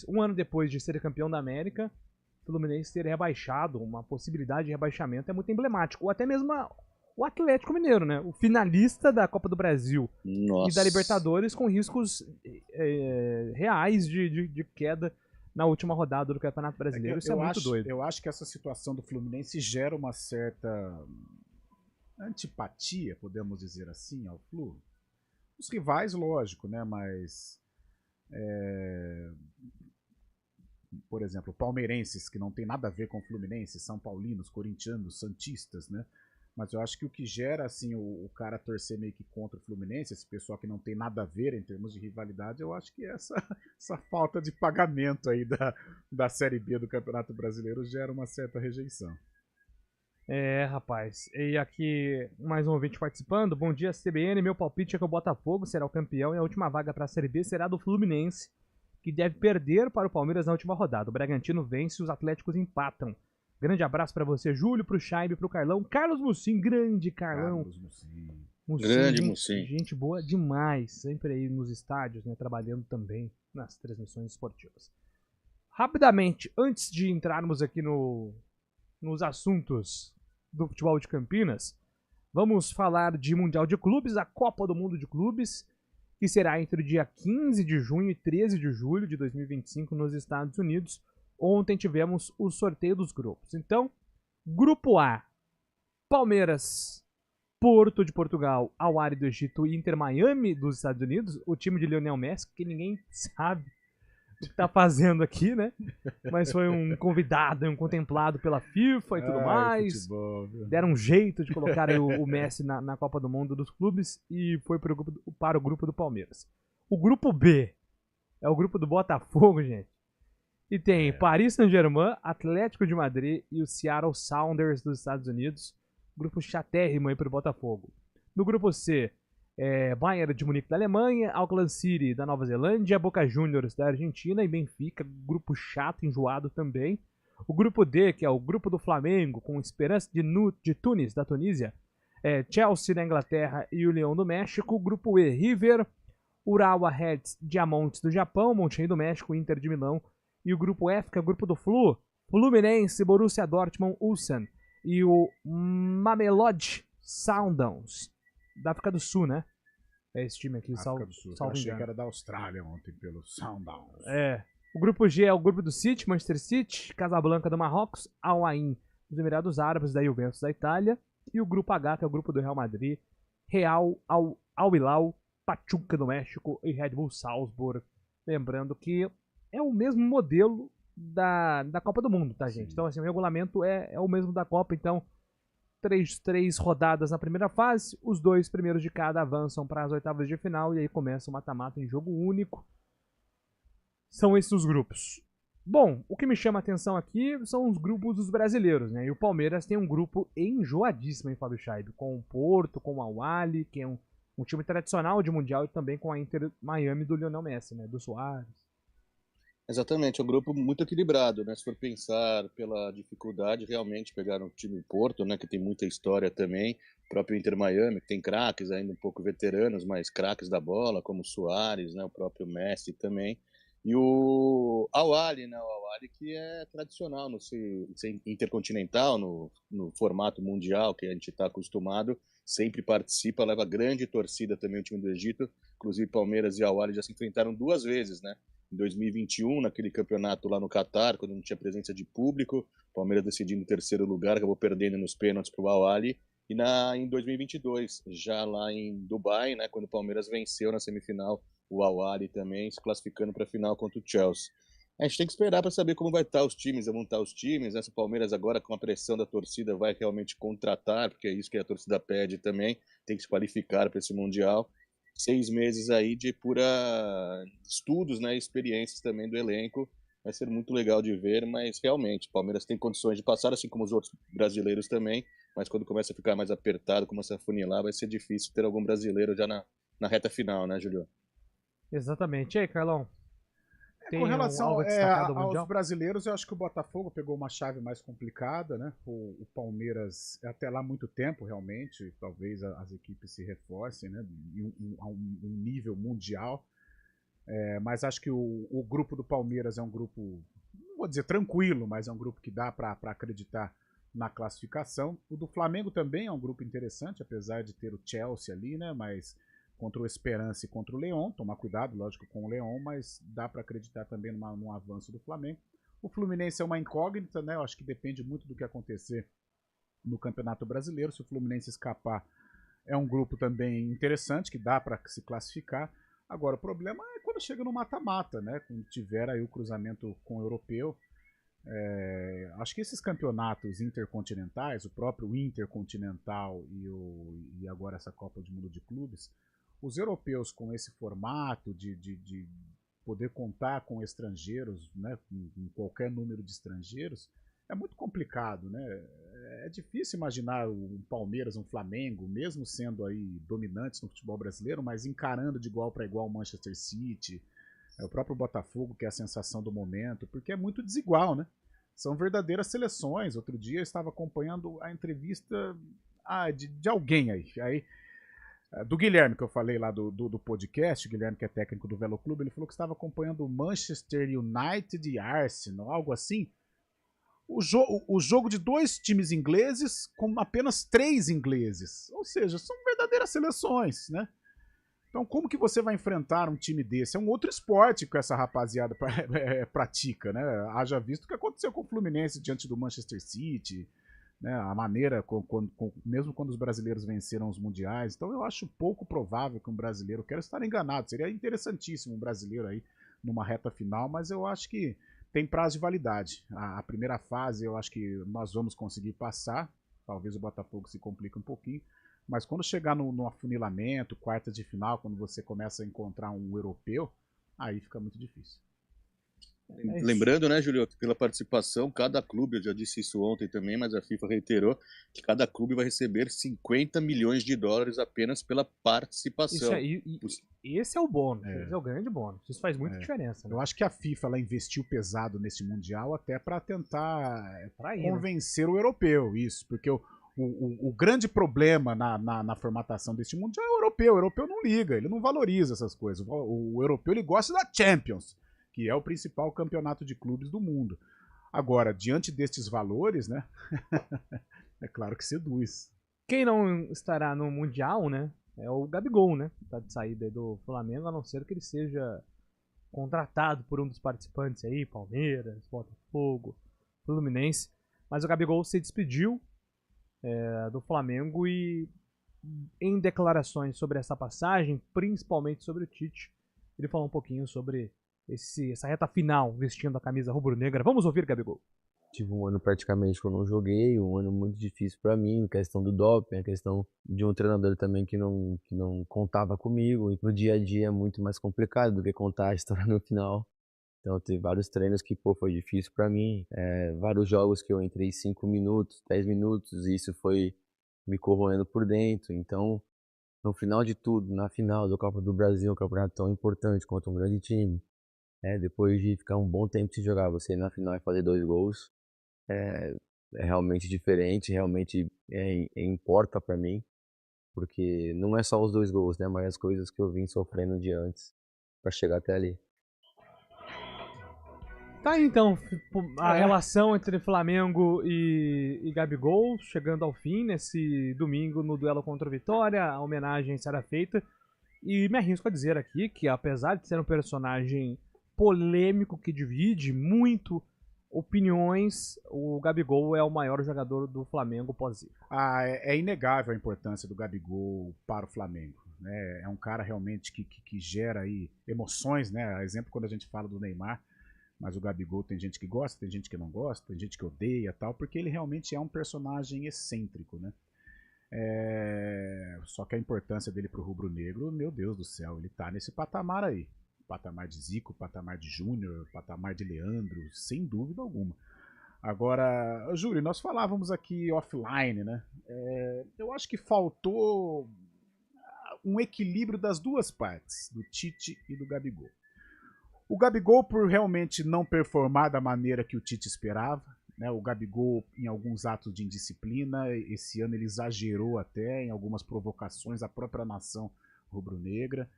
Um ano depois de ser campeão da América, o Fluminense ter rebaixado, uma possibilidade de rebaixamento é muito emblemático. Ou até mesmo o Atlético Mineiro, né? O finalista da Copa do Brasil e da Libertadores com riscos reais de queda na última rodada do Campeonato Brasileiro. Isso é muito doido.
Eu acho que essa situação do Fluminense gera uma certa antipatia, podemos dizer assim, ao Flu. Os rivais, lógico, né? Mas por exemplo, palmeirenses, que não tem nada a ver com Fluminense, São Paulinos, corintianos, santistas, né? Mas eu acho que o que gera, assim, o cara torcer meio que contra o Fluminense, esse pessoal que não tem nada a ver em termos de rivalidade, eu acho que essa falta de pagamento aí da Série B do Campeonato Brasileiro gera uma certa rejeição.
Rapaz. E aqui, mais um ouvinte participando. Bom dia, CBN. Meu palpite é que o Botafogo será o campeão e a última vaga para a Série B será do Fluminense, que deve perder para o Palmeiras na última rodada. O Bragantino vence e os Atléticos empatam. Grande abraço para você, Júlio, pro Chaib, pro Carlão. Carlos Mucim, grande Carlão.
Carlos Mucim. Grande Mucim.
Gente boa demais. Sempre aí nos estádios, né, trabalhando também nas transmissões esportivas. Rapidamente, antes de entrarmos aqui nos assuntos do futebol de Campinas, vamos falar de Mundial de Clubes, a Copa do Mundo de Clubes, que será entre o dia 15 de junho e 13 de julho de 2025 nos Estados Unidos. Ontem tivemos o sorteio dos grupos. Então, Grupo A, Palmeiras, Porto de Portugal, Al Ahly do Egito e Inter Miami dos Estados Unidos. O time de Lionel Messi, que ninguém sabe o que está fazendo aqui, né? Mas foi um convidado, um contemplado pela FIFA e tudo mais.
Futebol,
deram um jeito de colocar aí o Messi na Copa do Mundo dos clubes e foi para o grupo do Palmeiras. O grupo B é o grupo do Botafogo, gente. E tem Paris Saint-Germain, Atlético de Madrid e o Seattle Sounders dos Estados Unidos. Grupo chatérrimo aí para o Botafogo. No grupo C, Bayern de Munique da Alemanha, Auckland City da Nova Zelândia, Boca Juniors da Argentina e Benfica. Grupo chato, enjoado também. O grupo D, que é o grupo do Flamengo, com Esperança de Tunis, da Tunísia, Chelsea da Inglaterra e o Leão do México. O grupo E, River, Urawa Reds Diamontes do Japão, Monterrey do México, Inter de Milão. E o grupo F, que é o grupo do Flu, Fluminense, Borussia Dortmund, Ulsan e o Mamelodi Sundowns, da África do Sul, né? É esse time aqui,
África do Sul. Eu achei que era da Austrália ontem, pelo Sundowns.
O grupo G é o grupo do City, Manchester City, Casablanca do Marrocos, Al Ain dos Emirados Árabes, da Juventus da Itália. E o grupo H, que é o grupo do Real Madrid, Real, Al Hilal, Pachuca do México e Red Bull Salzburg. Lembrando que é o mesmo modelo da Copa do Mundo, tá, gente? Então, assim, o regulamento é o mesmo da Copa, então três rodadas na primeira fase, os 2 primeiros de cada avançam para as oitavas de final e aí começa o mata-mata em jogo único. São esses os grupos. Bom, o que me chama a atenção aqui são os grupos dos brasileiros, né? E o Palmeiras tem um grupo enjoadíssimo, hein, Fábio Scheibe? Com o Porto, com o Al-Ahly, que é um time tradicional de Mundial, e também com a Inter Miami do Lionel Messi, né? Do Suárez.
Exatamente, é um grupo muito equilibrado, né? Se for pensar pela dificuldade, realmente pegaram o time do Porto, né? Que tem muita história também. O próprio Inter Miami, que tem craques ainda um pouco veteranos, mas craques da bola, como o Suárez, né? O próprio Messi também. E o Al-Ahly, né? O Al-Ahly que é tradicional no ser intercontinental, no formato mundial que a gente está acostumado, sempre participa, leva grande torcida também o time do Egito. Inclusive Palmeiras e Al-Ahly já se enfrentaram 2 vezes, né? Em 2021, naquele campeonato lá no Catar, quando não tinha presença de público, Palmeiras decidindo em 3º lugar, acabou perdendo nos pênaltis para o Al-Ahly. E em 2022, já lá em Dubai, né? Quando o Palmeiras venceu na semifinal o Al-Ahly também, se classificando para a final contra o Chelsea. A gente tem que esperar para saber como vai estar os times, vão estar os times. Essa Palmeiras agora, com a pressão da torcida, vai realmente contratar, porque é isso que a torcida pede também, tem que se qualificar para esse Mundial. 6 meses aí de pura estudos, né, experiências também do elenco. Vai ser muito legal de ver, mas realmente, o Palmeiras tem condições de passar, assim como os outros brasileiros também, mas quando começa a ficar mais apertado, começa a funilar, vai ser difícil ter algum brasileiro já na reta final, né, Julio?
Exatamente. E aí, Carlão?
Com relação aos brasileiros, eu acho que o Botafogo pegou uma chave mais complicada, né? O Palmeiras é até lá muito tempo, realmente. Talvez as equipes se reforcem, né? A um nível mundial. Mas acho que o grupo do Palmeiras é um grupo, não vou dizer tranquilo, mas é um grupo que dá para acreditar na classificação. O do Flamengo também é um grupo interessante, apesar de ter o Chelsea ali, né? Mas contra o Esperance e contra o Leão, tomar cuidado, lógico, com o Leão, mas dá para acreditar também num avanço do Flamengo. O Fluminense é uma incógnita, né? Eu acho que depende muito do que acontecer no Campeonato Brasileiro. Se o Fluminense escapar, é um grupo também interessante, que dá para se classificar. Agora, o problema é quando chega no mata-mata, né? Quando tiver aí o cruzamento com o europeu. Acho que esses campeonatos intercontinentais, o próprio Intercontinental e agora essa Copa do Mundo de Clubes, os europeus com esse formato de poder contar com estrangeiros, né, com qualquer número de estrangeiros, é muito complicado, né? É difícil imaginar um Palmeiras, um Flamengo, mesmo sendo aí dominantes no futebol brasileiro, mas encarando de igual para igual o Manchester City, o próprio Botafogo, que é a sensação do momento, porque é muito desigual, né? São verdadeiras seleções. Outro dia eu estava acompanhando a entrevista de alguém aí do Guilherme, que eu falei lá do podcast, o Guilherme que é técnico do Velo Clube, ele falou que estava acompanhando o Manchester United e Arsenal, algo assim. O jogo de 2 times ingleses com apenas 3 ingleses. Ou seja, são verdadeiras seleções, né? Então como que você vai enfrentar um time desse? É um outro esporte que essa rapaziada pratica, né? Haja visto o que aconteceu com o Fluminense diante do Manchester City, né, a maneira, mesmo quando os brasileiros venceram os mundiais. Então eu acho pouco provável que um brasileiro, quero estar enganado, seria interessantíssimo um brasileiro aí numa reta final, mas eu acho que tem prazo de validade. A primeira fase eu acho que nós vamos conseguir passar, talvez o Botafogo se complique um pouquinho, mas quando chegar no afunilamento, quartas de final, quando você começa a encontrar um europeu, aí fica muito difícil.
Lembrando, né, Julio, que pela participação, cada clube, eu já disse isso ontem também, mas a FIFA reiterou que cada clube vai receber $50 milhões apenas pela participação.
Esse é o bônus, esse é o grande bônus. Isso faz muita diferença. Né?
Eu acho que a FIFA ela investiu pesado nesse Mundial até para tentar convencer o europeu, isso, porque o grande problema na formatação deste Mundial é o europeu. O europeu não liga, ele não valoriza essas coisas. O europeu ele gosta da Champions, que é o principal campeonato de clubes do mundo. Agora, diante destes valores, né, é claro que seduz.
Quem não estará no Mundial, né, é o Gabigol, né, tá de saída do Flamengo, a não ser que ele seja contratado por um dos participantes aí, Palmeiras, Botafogo, Fluminense. Mas o Gabigol se despediu do Flamengo e em declarações sobre essa passagem, principalmente sobre o Tite, ele falou um pouquinho sobre essa reta final vestindo a camisa rubro-negra. Vamos ouvir, Gabigol.
Tive um ano praticamente que eu não joguei, um ano muito difícil para mim, a questão do doping, a questão de um treinador também que não contava comigo. E no dia a dia é muito mais complicado do que contar a história no final. Então teve vários treinos que foi difícil para mim, vários jogos que eu entrei 5 minutos, 10 minutos, e isso foi me corroendo por dentro. Então, no final de tudo, na final do Copa do Brasil, um campeonato tão importante contra um grande time, depois de ficar um bom tempo sem jogar, você ir na final e fazer 2 gols, é realmente diferente, realmente importa para mim, porque não é só os 2 gols, né, mas as coisas que eu vim sofrendo um dia antes para chegar até ali.
Tá aí, então, a relação entre Flamengo e Gabigol chegando ao fim nesse domingo no duelo contra o Vitória. A homenagem será feita. E me arrisco a dizer aqui que, apesar de ser um personagem polêmico que divide muito opiniões, o Gabigol é o maior jogador do Flamengo pós-Zico.
É inegável a importância do Gabigol para o Flamengo. Né? É um cara realmente que gera aí emoções, né? Exemplo quando a gente fala do Neymar. Mas o Gabigol tem gente que gosta, tem gente que não gosta, tem gente que odeia tal, porque ele realmente é um personagem excêntrico, né? Só que a importância dele pro rubro-negro, meu Deus do céu, ele tá nesse patamar aí. Patamar de Zico, patamar de Júnior, patamar de Leandro, sem dúvida alguma. Agora, Júlio, nós falávamos aqui offline, né? Eu acho que faltou um equilíbrio das duas partes, do Tite e do Gabigol. O Gabigol, por realmente não performar da maneira que o Tite esperava, né? O Gabigol, em alguns atos de indisciplina, esse ano ele exagerou até em algumas provocações à própria nação rubro-negra.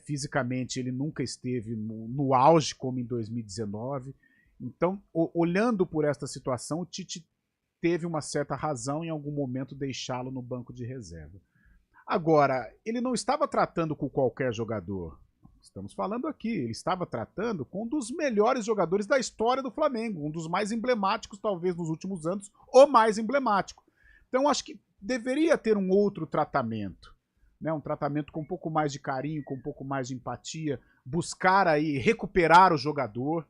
Fisicamente, ele nunca esteve no auge como em 2019. Então, olhando por esta situação, o Tite teve uma certa razão em algum momento deixá-lo no banco de reserva. Agora, ele não estava tratando com qualquer jogador. Estamos falando aqui, ele estava tratando com um dos melhores jogadores da história do Flamengo, um dos mais emblemáticos, talvez, nos últimos anos, o mais emblemático. Então, acho que deveria ter um outro tratamento, né? Um tratamento com um pouco mais de carinho, com um pouco mais de empatia, buscar aí recuperar o jogador,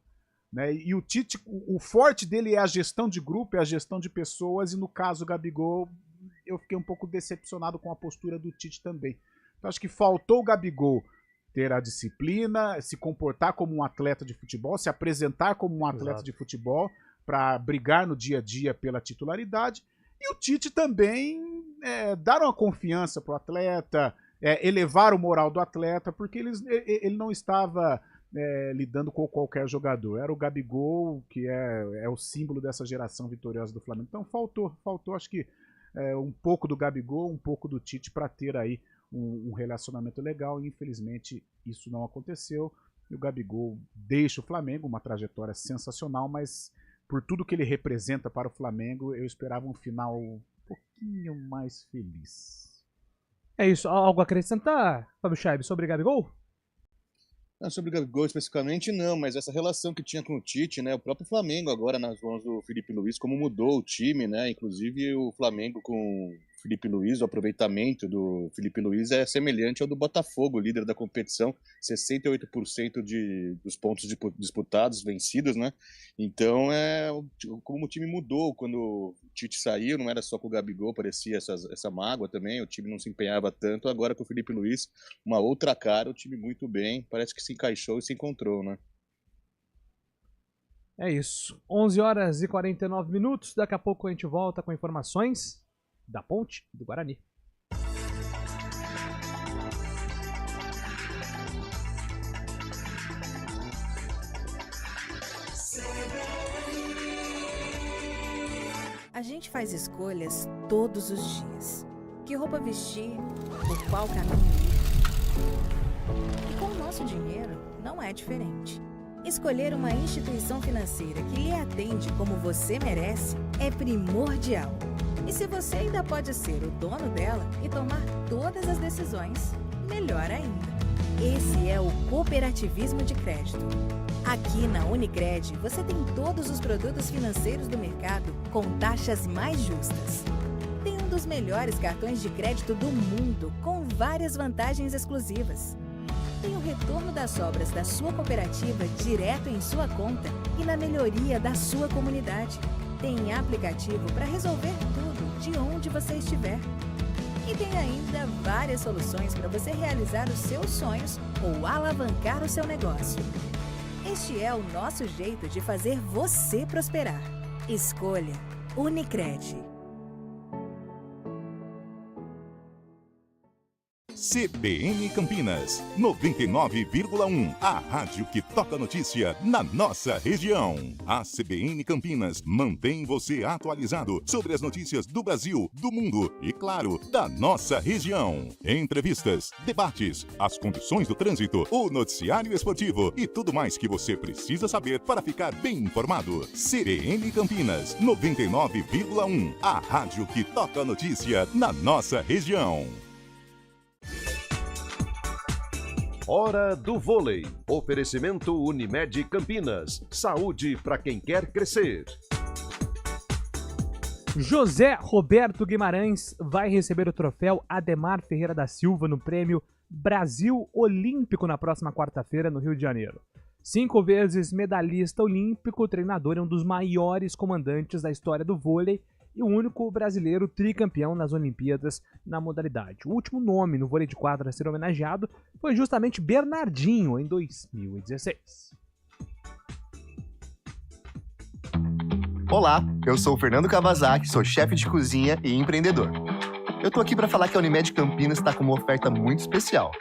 né? E o Tite, o forte dele é a gestão de grupo, é a gestão de pessoas, e no caso do Gabigol, eu fiquei um pouco decepcionado com a postura do Tite também. Então, acho que faltou o Gabigol ter a disciplina, se comportar como um atleta de futebol, se apresentar como um atleta de futebol para brigar no dia a dia pela titularidade, e o Tite também dar uma confiança para o atleta, elevar o moral do atleta, porque ele não estava lidando com qualquer jogador, era o Gabigol, que é o símbolo dessa geração vitoriosa do Flamengo. Então faltou acho que um pouco do Gabigol, um pouco do Tite para ter aí um relacionamento legal, e infelizmente isso não aconteceu, e o Gabigol deixa o Flamengo, uma trajetória sensacional, mas por tudo que ele representa para o Flamengo, eu esperava um final um pouquinho mais feliz.
É isso, algo a acrescentar, Fábio Chaib, sobre Gabigol?
Não, sobre o Gabigol especificamente não, mas essa relação que tinha com o Tite, né, o próprio Flamengo agora nas mãos do Felipe Luiz, como mudou o time, né, inclusive o Flamengo com o Felipe Luiz, o aproveitamento do Felipe Luiz é semelhante ao do Botafogo, líder da competição, 68% dos pontos disputados, vencidos, né, então como o time mudou quando o Tite saiu, não era só com o Gabigol, parecia essa mágoa também, o time não se empenhava tanto, agora com o Felipe Luiz, uma outra cara, o time muito bem, parece que se encaixou e se encontrou, né.
É isso, 11h49, daqui a pouco a gente volta com informações da Ponte do Guarani.
A gente faz escolhas todos os dias. Que roupa vestir, por qual caminho ir. E com o nosso dinheiro não é diferente. Escolher uma instituição financeira que lhe atende como você merece é primordial. E se você ainda pode ser o dono dela e tomar todas as decisões, melhor ainda. Esse é o cooperativismo de crédito. Aqui na Unicred, você tem todos os produtos financeiros do mercado com taxas mais justas. Tem um dos melhores cartões de crédito do mundo, com várias vantagens exclusivas. Tem o retorno das obras da sua cooperativa direto em sua conta e na melhoria da sua comunidade. Tem aplicativo para resolver tudo de onde você estiver. E tem ainda várias soluções para você realizar os seus sonhos ou alavancar o seu negócio. Este é o nosso jeito de fazer você prosperar. Escolha Unicred.
CBN Campinas, 99,1. A rádio que toca notícia na nossa região. A CBN Campinas mantém você atualizado sobre as notícias do Brasil, do mundo e, claro, da nossa região. Entrevistas, debates, as condições do trânsito, o noticiário esportivo e tudo mais que você precisa saber para ficar bem informado. CBN Campinas, 99,1. A rádio que toca notícia na nossa região.
Hora do vôlei. Oferecimento Unimed Campinas. Saúde para quem quer crescer.
José Roberto Guimarães vai receber o troféu Ademar Ferreira da Silva no prêmio Brasil Olímpico na próxima quarta-feira no Rio de Janeiro. 5 vezes medalhista olímpico, o treinador é um dos maiores comandantes da história do vôlei e o único brasileiro tricampeão nas Olimpíadas na modalidade. O último nome no vôlei de quadra a ser homenageado foi justamente Bernardinho, em 2016.
Olá, eu sou o Fernando Kawasaki, sou chefe de cozinha e empreendedor. Eu tô aqui para falar que a Unimed Campinas está com uma oferta muito especial.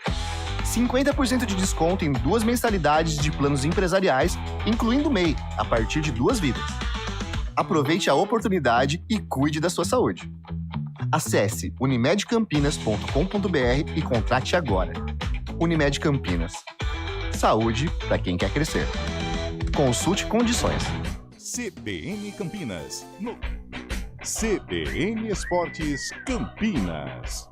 50% de desconto em 2 mensalidades de planos empresariais, incluindo MEI, a partir de 2 vidas. Aproveite a oportunidade e cuide da sua saúde. Acesse unimedcampinas.com.br e contrate agora. Unimed Campinas. Saúde para quem quer crescer. Consulte condições.
CBN Campinas. No CBN Esportes Campinas.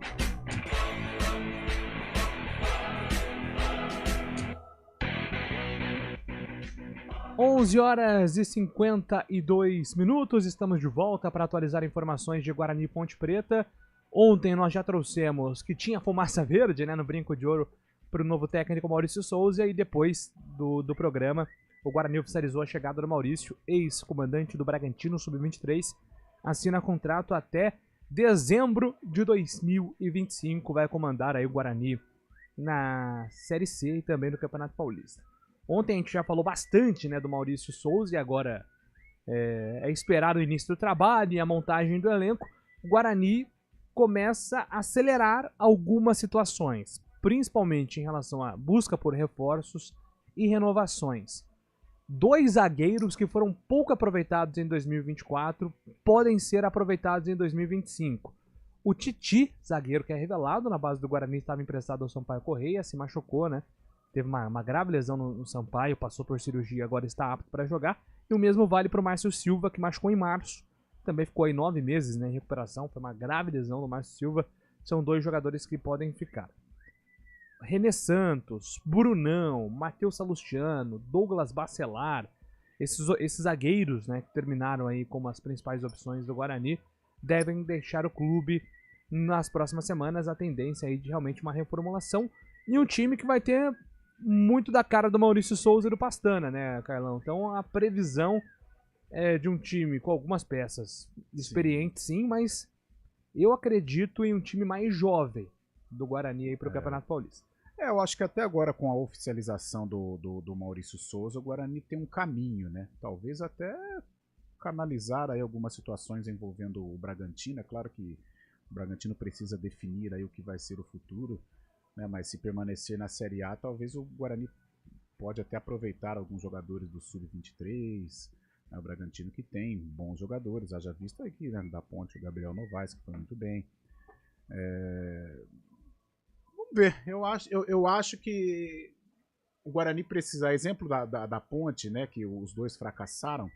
Onze horas e 52 minutos, estamos de volta para atualizar informações de Guarani e Ponte Preta. Ontem nós já trouxemos que tinha fumaça verde, né, no Brinco de Ouro para o novo técnico Maurício Souza, e depois do programa o Guarani oficializou a chegada do Maurício, ex-comandante do Bragantino Sub-23, assina contrato até dezembro de 2025, vai comandar aí o Guarani na Série C e também no Campeonato Paulista. Ontem a gente já falou bastante, né, do Maurício Souza e agora é esperar o início do trabalho e a montagem do elenco. O Guarani começa a acelerar algumas situações, principalmente em relação à busca por reforços e renovações. 2 zagueiros que foram pouco aproveitados em 2024 podem ser aproveitados em 2025. O Titi, zagueiro que é revelado na base do Guarani, estava emprestado ao Sampaio Correia, se machucou, né? Teve uma grave lesão no Sampaio, passou por cirurgia, agora está apto para jogar. E o mesmo vale para o Márcio Silva, que machucou em março. Também ficou aí 9 meses, né, em recuperação. Foi uma grave lesão do Márcio Silva. São 2 jogadores que podem ficar. René Santos, Brunão, Matheus Salustiano, Douglas Bacelar. Esses zagueiros, né, que terminaram aí como as principais opções do Guarani, devem deixar o clube nas próximas semanas. A tendência aí de realmente uma reformulação. E um time que vai ter muito da cara do Maurício Souza e do Pastana, né, Carlão? Então a previsão é de um time com algumas peças experientes, sim, mas eu acredito em um time mais jovem do Guarani aí para o Campeonato Paulista.
Eu acho que até agora, com a oficialização do Maurício Souza, o Guarani tem um caminho, né? Talvez até canalizar aí algumas situações envolvendo o Bragantino. É claro que o Bragantino precisa definir aí o que vai ser o futuro, né? Mas se permanecer na Série A, talvez o Guarani pode até aproveitar alguns jogadores do Sub-23, né? O Bragantino que tem bons jogadores, haja visto aqui, né, da Ponte, o Gabriel Novaes, que foi muito bem. Vamos ver, eu acho que o Guarani precisa, exemplo da Ponte, né, que os 2 fracassaram,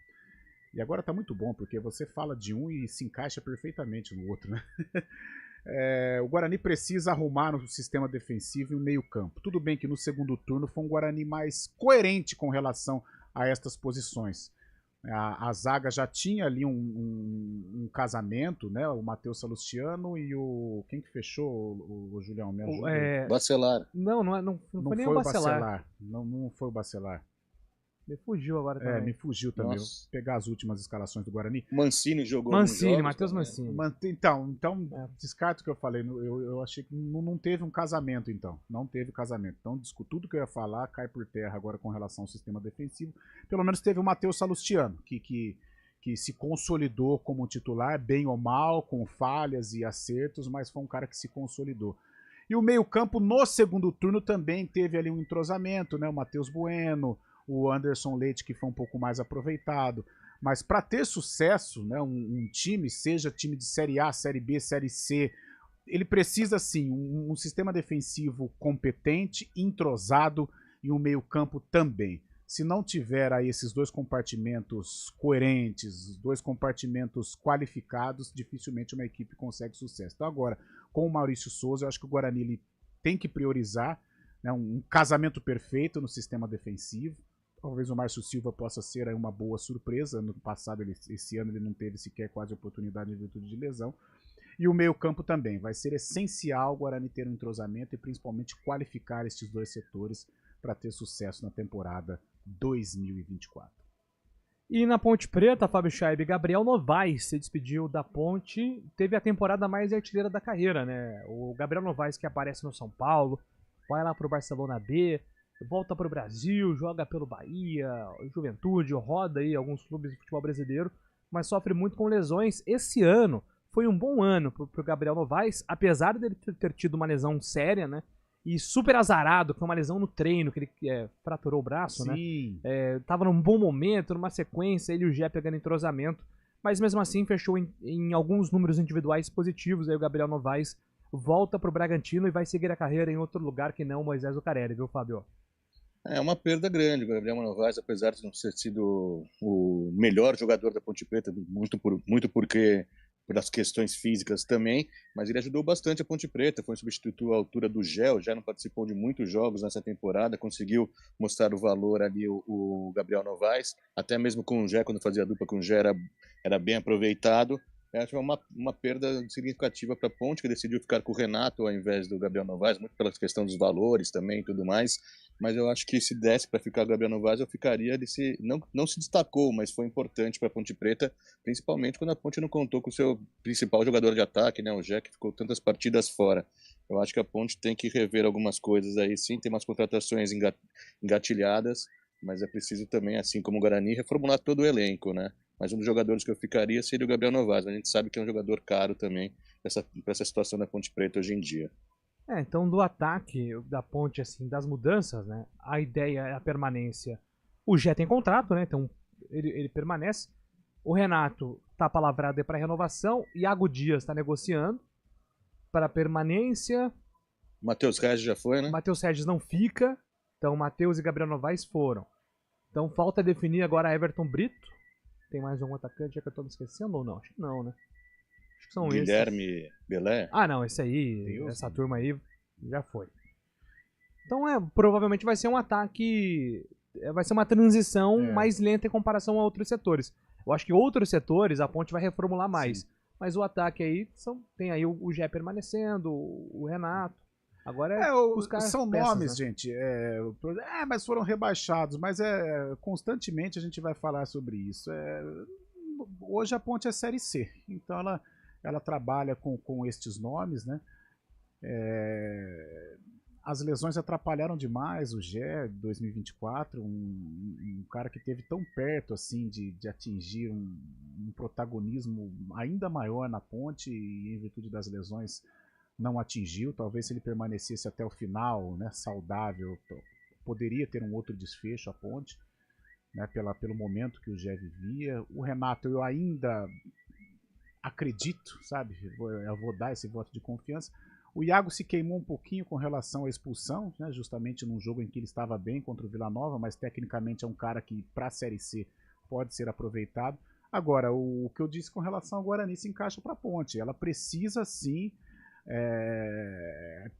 e agora tá muito bom, porque você fala de um e se encaixa perfeitamente no outro, né? O Guarani precisa arrumar no sistema defensivo e o meio-campo. Tudo bem que no segundo turno foi um Guarani mais coerente com relação a estas posições. A zaga já tinha ali um casamento, né? O Matheus Salustiano e o... Quem que fechou, o Julião? Me ajuda.
Bacelar.
Não foi nem o Bacelar.
Não foi o Bacelar.
Me fugiu agora também.
Me fugiu também. Vou pegar as últimas escalações do Guarani.
Mancini jogou.
Matheus Mancini.
Então descarto o que eu falei. Eu achei que não teve um casamento, então. Não teve casamento. Então, tudo que eu ia falar cai por terra agora com relação ao sistema defensivo. Pelo menos teve o Matheus Salustiano, que se consolidou como titular, bem ou mal, com falhas e acertos, mas foi um cara que se consolidou. E o meio-campo, no segundo turno, também teve ali um entrosamento, né? O Matheus Bueno, o Anderson Leite, que foi um pouco mais aproveitado. Mas para ter sucesso, né, um time, seja time de Série A, Série B, Série C, ele precisa, sim, um sistema defensivo competente, entrosado e um meio-campo também. Se não tiver aí esses dois compartimentos coerentes, dois compartimentos qualificados, dificilmente uma equipe consegue sucesso. Então agora, com o Maurício Souza, eu acho que o Guarani ele tem que priorizar, né, um casamento perfeito no sistema defensivo. Talvez o Márcio Silva possa ser aí uma boa surpresa. No passado, esse ano, ele não teve sequer quase oportunidade em virtude de lesão. E o meio-campo também. Vai ser essencial o Guarani ter um entrosamento e principalmente qualificar estes dois setores para ter sucesso na temporada 2024.
E na Ponte Preta, Fábio Chaib, Gabriel Novaes se despediu da Ponte. Teve a temporada mais artilheira da carreira, né? O Gabriel Novaes que aparece no São Paulo, vai lá pro Barcelona B, volta para o Brasil, joga pelo Bahia, Juventude, roda aí alguns clubes de futebol brasileiro, mas sofre muito com lesões. Esse ano foi um bom ano para o Gabriel Novaes, apesar dele ter tido uma lesão séria, né? E super azarado, foi uma lesão no treino, que ele fraturou o braço,
Sim.
né? Tava num bom momento, numa sequência, ele e o Gé pegando entrosamento, mas mesmo assim fechou em alguns números individuais positivos. Aí o Gabriel Novaes volta para o Bragantino e vai seguir a carreira em outro lugar que não o Moisés Zucarelli, viu, Fábio?
É uma perda grande. O Gabriel Novaes, apesar de não ter sido o melhor jogador da Ponte Preta, muito porque por as questões físicas também, mas ele ajudou bastante a Ponte Preta, foi um substituto à altura do Gé. O Gé não participou de muitos jogos nessa temporada, conseguiu mostrar o valor ali o Gabriel Novaes, até mesmo com o Gé, quando fazia dupla com o Gé, era bem aproveitado. Acho que é uma perda significativa para a Ponte, que decidiu ficar com o Renato ao invés do Gabriel Novaes, muito pela questão dos valores também e tudo mais. Mas eu acho que se desse para ficar o Gabriel Novaes, eu ficaria. Ele não se destacou, mas foi importante para a Ponte Preta, principalmente quando a Ponte não contou com o seu principal jogador de ataque, né, o Gé, que ficou tantas partidas fora. Eu acho que a Ponte tem que rever algumas coisas aí, sim, tem umas contratações engatilhadas, mas é preciso também, assim como o Guarani, reformular todo o elenco, né? Mas um dos jogadores que eu ficaria seria o Gabriel Novaes. A gente sabe que é um jogador caro também para essa situação da Ponte Preta hoje em dia.
Então do ataque da Ponte, assim, das mudanças, né? A ideia é a permanência. O Gé tem contrato, né? Então ele permanece. O Renato tá palavrado para renovação. Iago Dias está negociando para permanência.
Matheus Regis já foi, né?
Matheus Regis não fica. Então Matheus e Gabriel Novaes foram. Então falta definir agora Everton Brito. Tem mais um atacante que eu tô me esquecendo ou não? Acho que não, né? Acho que são
Guilherme
esses.
Belé?
Ah, não, esse aí, essa turma aí já foi. Então provavelmente vai ser um ataque, vai ser uma transição mais lenta em comparação a outros setores. Eu acho que outros setores a Ponte vai reformular mais. Sim. Mas o ataque aí, tem aí o Gé permanecendo, o Renato. Agora
são
peças,
nomes,
né?
Gente. Mas foram rebaixados. Mas constantemente a gente vai falar sobre isso. Hoje a Ponte é Série C. Então ela trabalha com estes nomes, né? As lesões atrapalharam demais o Gé 2024. Um cara que esteve tão perto assim de atingir um protagonismo ainda maior na Ponte e em virtude das lesões não atingiu. Talvez se ele permanecesse até o final, né, saudável, poderia ter um outro desfecho a Ponte, né, pelo momento que o Gé vivia. O Renato, eu ainda acredito, sabe? Eu vou dar esse voto de confiança. O Iago se queimou um pouquinho com relação à expulsão, né, justamente num jogo em que ele estava bem contra o Vila Nova, mas tecnicamente é um cara que para a Série C pode ser aproveitado. Agora, o que eu disse com relação ao Guarani se encaixa para a Ponte. Ela precisa sim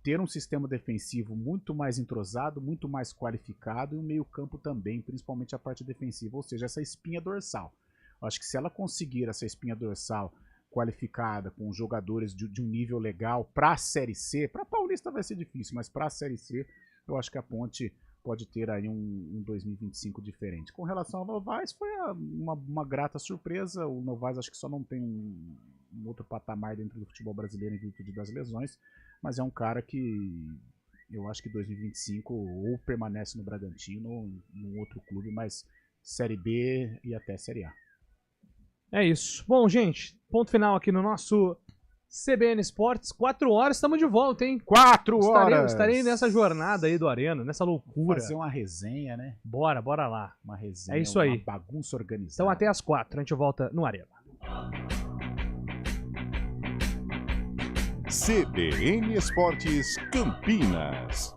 ter um sistema defensivo muito mais entrosado, muito mais qualificado e um meio-campo também, principalmente a parte defensiva, ou seja, essa espinha dorsal. Eu acho que se ela conseguir essa espinha dorsal qualificada, com jogadores de um nível legal para a Série C, para a Paulista vai ser difícil, mas para a Série C, eu acho que a Ponte pode ter aí um 2025 diferente. Com relação ao Novaes, foi uma grata surpresa. O Novaes acho que só não tem um outro patamar dentro do futebol brasileiro em virtude das lesões, mas é um cara que eu acho que 2025 ou permanece no Bragantino ou em outro clube, mas Série B e até Série A.
É isso. Bom, gente, ponto final aqui no nosso CBN Esportes. 4 horas, estamos de volta, hein?
4 horas!
Estarei nessa jornada aí do Arena, nessa loucura.
Fazer uma resenha, né?
Bora lá.
Uma resenha,
é isso aí.
Uma bagunça organizada.
Então até às 4, a gente volta no Arena.
CBN Esportes Campinas.